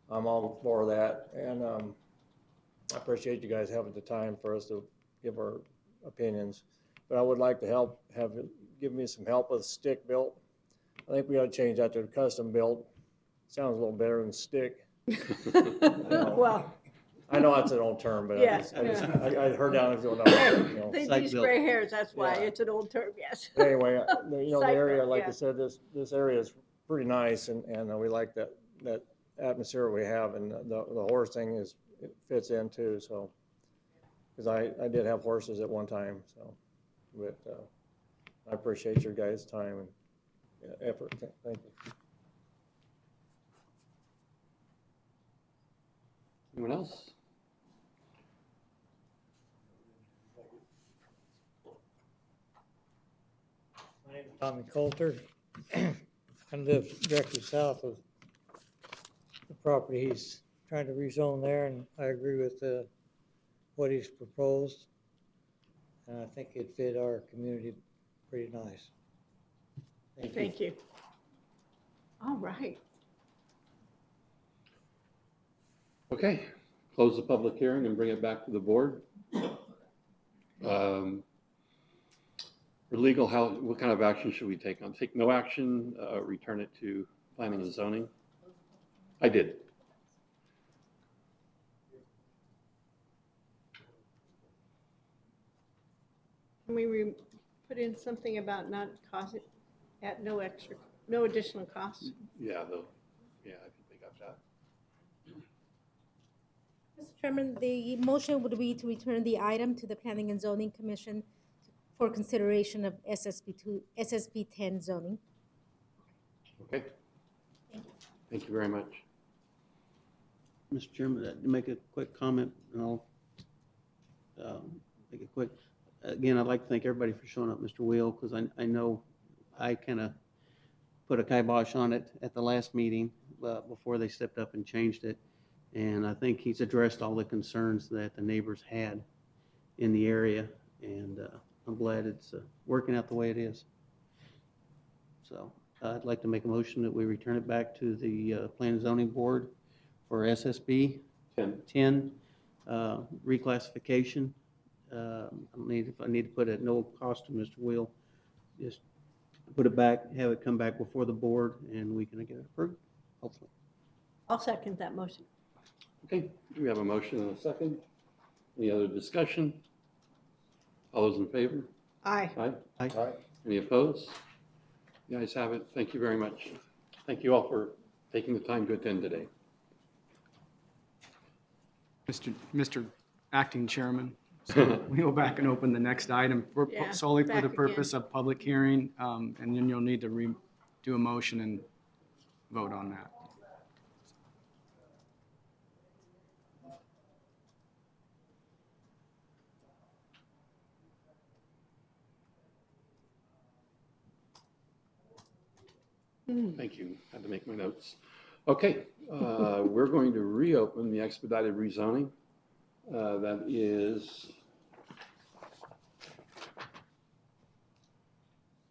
I'm all for that. And I appreciate you guys having the time for us to give our opinions. But I would like to give me some help with stick built. I think we ought to change that to custom built. Sounds a little better than stick. Well, I know that's an old term, but yeah, I heard down these gray hairs, that's why it's an old term, yes. But anyway, the area, like yeah. I said, this area is pretty nice, and we like that atmosphere we have, and the horse thing it fits in too. So, because I did have horses at one time, so, but I appreciate your guys' time and effort. Thank you. Anyone else? My name is Tommy Coulter. I live directly south of the property he's trying to rezone there, and I agree with what he's proposed. And I think it'd fit our community pretty nice. Thank you. All right. Okay, close the public hearing and bring it back to the board. For legal, what kind of action should we take on? Take no action, return it to planning and zoning? I did. Can we put in something about not causing, at no additional cost? Yeah, I think they got that. Mr. Chairman, the motion would be to return the item to the Planning and Zoning Commission for consideration of SSB 10 zoning. Okay. Thank you very much. Mr. Chairman, to make a quick comment, and I'll make it quick. Again, I'd like to thank everybody for showing up, Mr. Wheel, because I know I kind of put a kibosh on it at the last meeting before they stepped up and changed it. And I think he's addressed all the concerns that the neighbors had in the area. And I'm glad it's working out the way it is. So I'd like to make a motion that we return it back to the Plan and Zoning Board for SSB 10 reclassification. If I need to put it at no cost to Mr. Wheel, just put it back, have it come back before the board, and we can get it approved, hopefully. I'll second that motion. Okay, we have a motion and a second. Any other discussion? All those in favor? Aye. Aye. Aye. Any opposed? The ayes have it. Thank you very much. Thank you all for taking the time to attend today. Mr. Acting Chairman, so we go back and open the next item solely for the purpose of public hearing, and then you'll need to do a motion and vote on that. Thank you. I had to make my notes. Okay, we're going to reopen the expedited rezoning. That is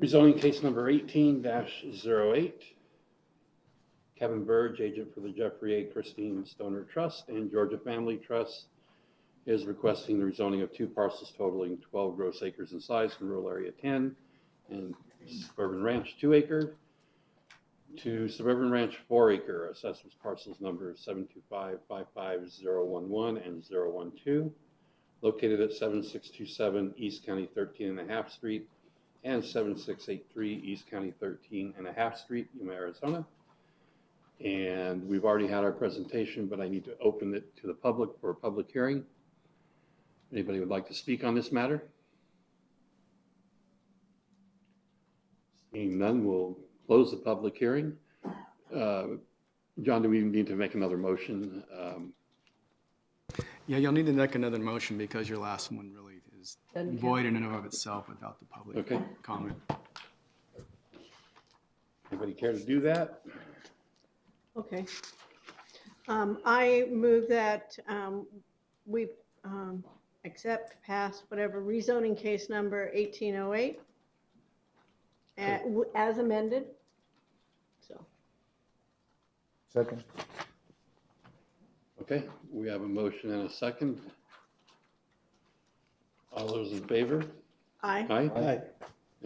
rezoning case number 18-08. Kevin Burge, agent for the Jeffrey A. Christine Stoner Trust and Georgia Family Trust, is requesting the rezoning of two parcels totaling 12 gross acres in size in rural area 10 and suburban ranch 2 acre to suburban ranch 4 acre, assessors parcels number 725-55011 and 012, located at 7627 East County 13.5 Street and 7683 East County 13.5 Street, Yuma, Arizona. And we've already had our presentation, but I need to open it to the public for a public hearing. Anybody would like to speak on this matter? Seeing none, we'll close the public hearing. John, do we need to make another motion? Yeah, you'll need to make another motion because your last one really is void in and of itself without the public comment. Anybody care to do that? Okay. I move that we accept, pass, whatever, rezoning case number 1808 as amended. So. Second. Okay, we have a motion and a second. All those in favor? Aye. Aye. Aye.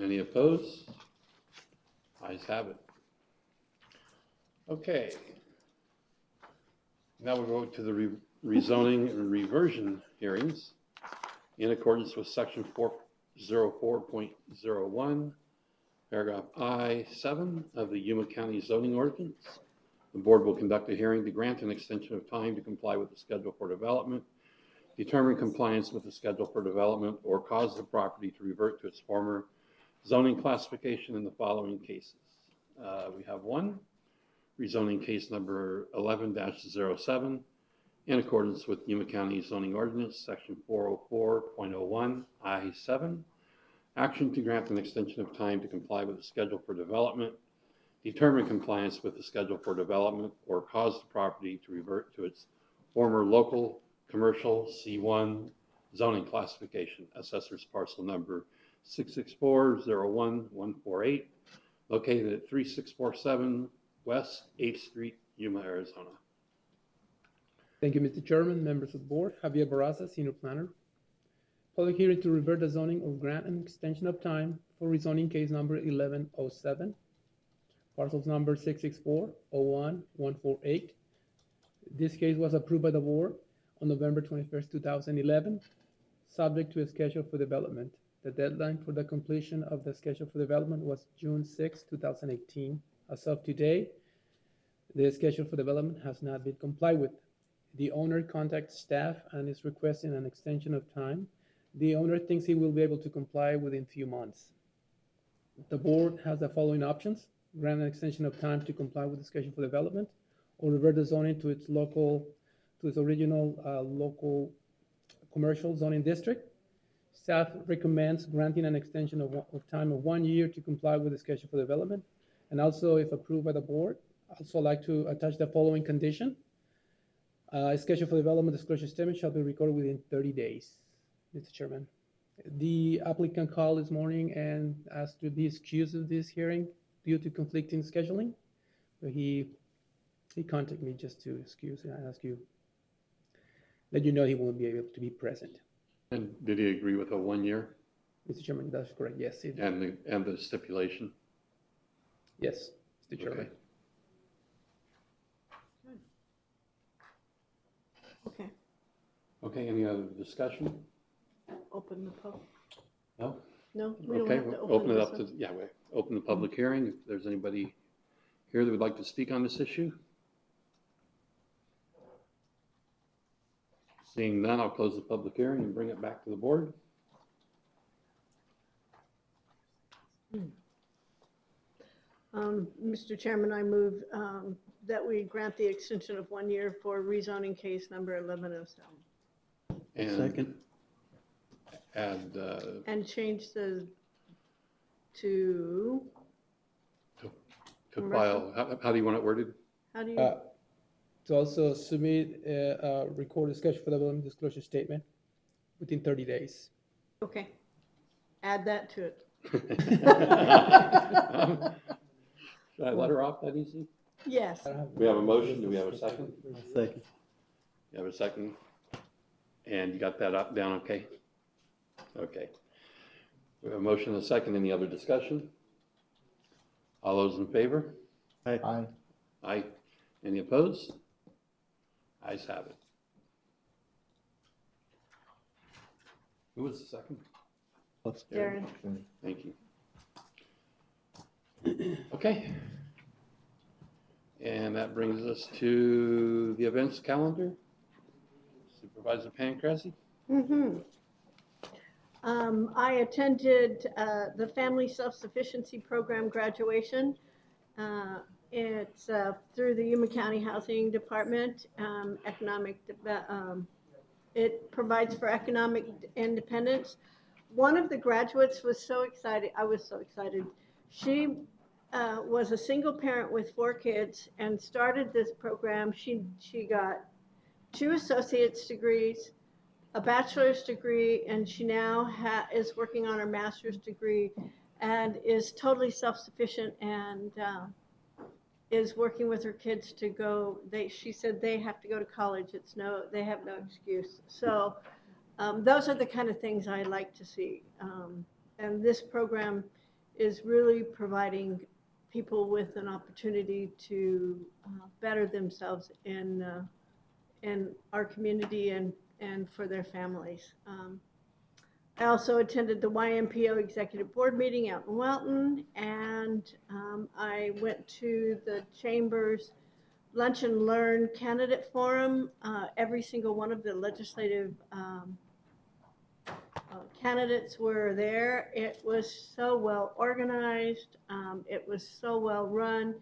Any opposed? Ayes have it. Okay. Now we'll go to the rezoning and reversion hearings in accordance with section 404.01, paragraph I-7 of the Yuma County zoning ordinance. The board will conduct a hearing to grant an extension of time to comply with the schedule for development, determine compliance with the schedule for development, or cause the property to revert to its former zoning classification in the following cases. We have one, rezoning case number 11-07, in accordance with Yuma County zoning ordinance, section 404.01, I-7. Action to grant an extension of time to comply with the schedule for development, determine compliance with the schedule for development, or cause the property to revert to its former local commercial C1 zoning classification, assessor's parcel number 664-01148, located at 3647 West 8th Street, Yuma, Arizona. Thank you, Mr. Chairman, members of the board. Javier Barraza, Senior Planner. Public hearing to revert the zoning or grant an extension of time for rezoning case number 1107, parcels number 664-01148. This case was approved by the board on November 21st, 2011, subject to a schedule for development. The deadline for the completion of the schedule for development was June 6, 2018. As of today, the schedule for development has not been complied with. The owner contacted staff and is requesting an extension of time. The owner thinks he will be able to comply within a few months. The board has the following options: grant an extension of time to comply with the schedule for development, or revert the zoning to its original local commercial zoning district. Staff recommends granting an extension of time of 1 year to comply with the schedule for development. And also, if approved by the board, I'd also like to attach the following condition. A schedule for development disclosure statement shall be recorded within 30 days. Mr. Chairman, the applicant called this morning and asked to be excused of this hearing due to conflicting scheduling. But he contacted me just to excuse, and I ask you, let you know he won't be able to be present. And did he agree with a 1 year? Mr. Chairman, that's correct. Yes. And the stipulation? Yes, Mr. Chairman. Okay. Okay, any other discussion? Open the public. No? No, we don't Okay, have to we'll open it this up one. to, yeah, we open the public hearing. If there's anybody here that would like to speak on this issue. Seeing none, I'll close the public hearing and bring it back to the board. Mr. Chairman, I move that we grant the extension of 1 year for rezoning case number 1107. And Second. Add, And change the, to to file, how do you want it worded? how do you, To also submit a recorded schedule for development disclosure statement within 30 days. okay, add that to it. Should I let her off that easy? Yes. We have a motion, do we have a second? Second. You have a second? And you got that up, down okay? Okay. We have a motion and a second, any other discussion? All those in favor? Aye. Aye. Any opposed? Ayes have it. Who was the second? Darren. Thank you. Okay. And that brings us to the events calendar. Supervisor Pancrase? Mm-hmm. I attended the Family Self-Sufficiency Program graduation. It's through the Yuma County Housing Department, it provides for economic independence. One of the graduates was so excited, I was so excited. She was a single parent with 4 kids and started this program. She got 2 associate's degrees, a bachelor's degree, and she now is working on her master's degree and is totally self-sufficient and is working with her kids to go. She said they have to go to college. They have no excuse. So those are the kind of things I like to see. And this program is really providing people with an opportunity to better themselves in our community and for their families. I also attended the YMPO Executive Board meeting out in Welton, and I went to the Chamber's Lunch and Learn Candidate Forum. Every single one of the legislative candidates were there. It was so well organized. It was so well run.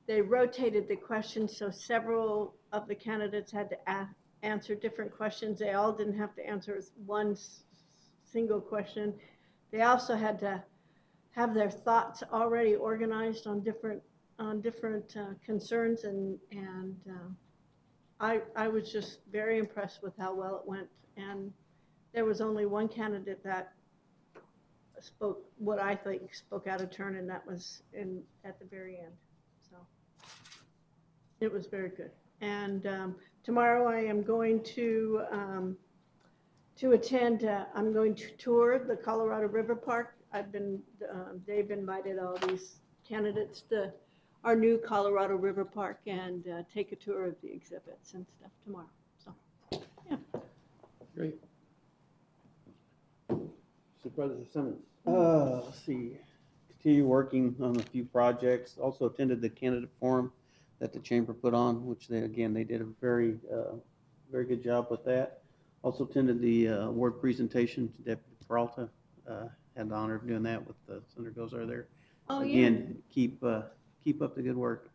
They rotated the questions, so several of the candidates had to answer different questions. They all didn't have to answer one single question. They also had to have their thoughts already organized on different concerns, and I was just very impressed with how well it went. And there was only one candidate that spoke what I think spoke out of turn, and that was at the very end. So it was very good. And tomorrow I am going to attend. I'm going to tour the Colorado River Park. They've invited all these candidates to our new Colorado River Park and take a tour of the exhibits and stuff tomorrow. So, yeah. Great. Supervisor Simmons. Let's see. Continue working on a few projects. Also attended the candidate forum that the chamber put on, which they did a very good job with that. Also attended the award presentation to Deputy Peralta. Had the honor of doing that with Senator Gozar there. Oh, Again, keep up the good work,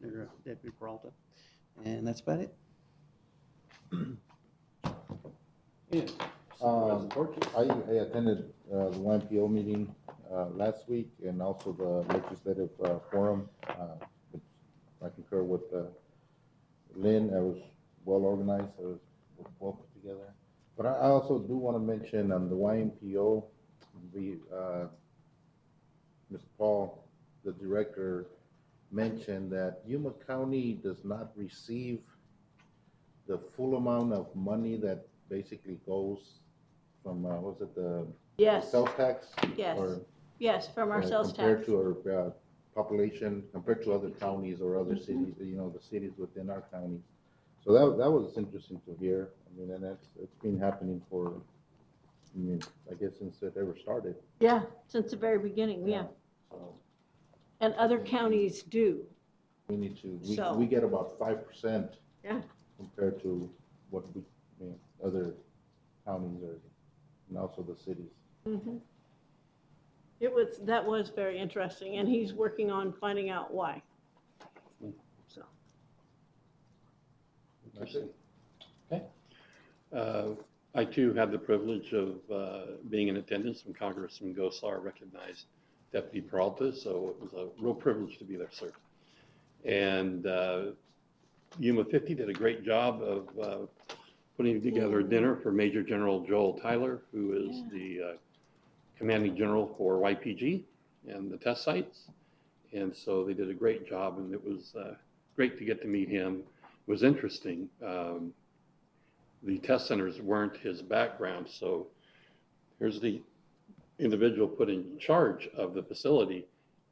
Deputy Peralta. And that's about it. Yeah. I attended the YMPO meeting last week and also the legislative forum. I concur with Lynn. It was well organized. It was well put together. But I also do want to mention the YMPO. Mr. Paul, the director, mentioned that Yuma County does not receive the full amount of money that basically goes from, was it the Yes. sales tax? Yes. Or, Yes, from our sales compared tax. to our population, compared to other counties or other cities, the cities within our county. So that was interesting to hear. I mean, and it's been happening for, I guess since it ever started. Yeah, since the very beginning, yeah. So And other counties do. we need to, So- we get about 5%. Yeah. Compared to what other counties are, and also the cities. Mm-hmm. That was very interesting, and he's working on finding out why. So. Okay. I too had the privilege of being in attendance when Congressman Gosar recognized Deputy Peralta, so it was a real privilege to be there, sir. And Yuma 50 did a great job of putting together a dinner for Major General Joel Tyler, who is the commanding general for YPG and the test sites. And so they did a great job, and it was great to get to meet him. It was interesting. The test centers weren't his background, so here's the individual put in charge of the facility,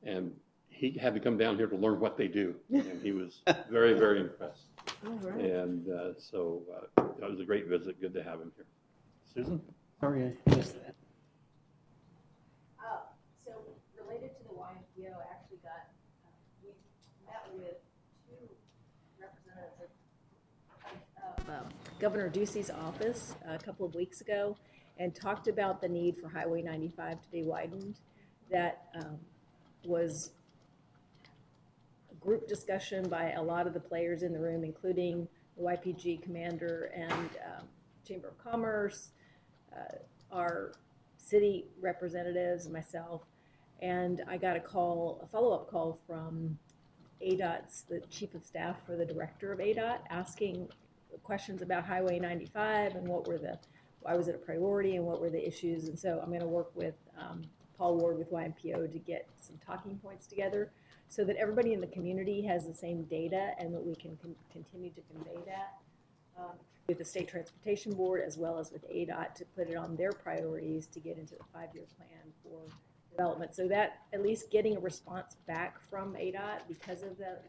and he had to come down here to learn what they do, and he was very, very impressed. All right. And so that was a great visit. Good to have him here. Susan? Sorry, I missed that. So related to the YMPO, I actually we met with two representatives of Governor Ducey's office a couple of weeks ago and talked about the need for Highway 95 to be widened. That was a group discussion by a lot of the players in the room, including the YPG commander and Chamber of Commerce, our city representatives, and myself. And I got a follow-up call from ADOT's, the chief of staff for the director of ADOT, asking questions about Highway 95 and why was it a priority and what were the issues. And so I'm going to work with Paul Ward with YMPO to get some talking points together so that everybody in the community has the same data and that we can continue to convey that with the State Transportation Board as well as with ADOT to put it on their priorities to get into the 5-year plan for development. So that at least getting a response back from ADOT because of that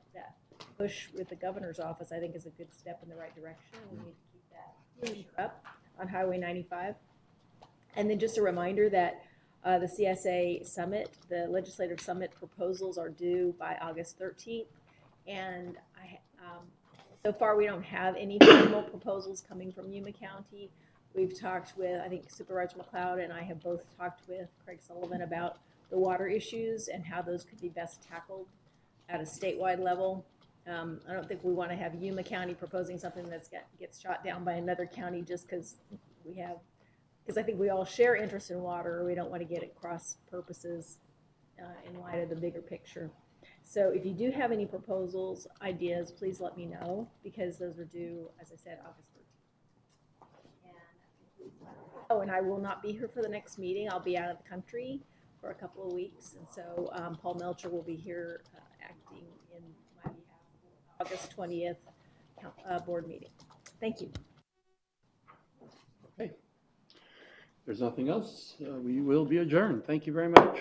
push with the governor's office, I think is a good step in the right direction. We need to keep that pressure up on Highway 95. And then just a reminder that the CSA Summit, the Legislative Summit proposals are due by August 13th. And so far we don't have any formal proposals coming from Yuma County. We've talked with, I think Supervisor McLeod and I have both talked with Craig Sullivan about the water issues and how those could be best tackled at a statewide level. I don't think we want to have Yuma County proposing something gets shot down by another county just because I think we all share interest in water. We don't want to get at cross purposes in light of the bigger picture. So if you do have any proposals, ideas, please let me know, because those are due, as I said, August 13th. Oh, and I will not be here for the next meeting. I'll be out of the country for a couple of weeks, and so Paul Melcher will be here acting in my behalf for August 20th board meeting. Thank you. Okay. If there's nothing else, we will be adjourned. Thank you very much.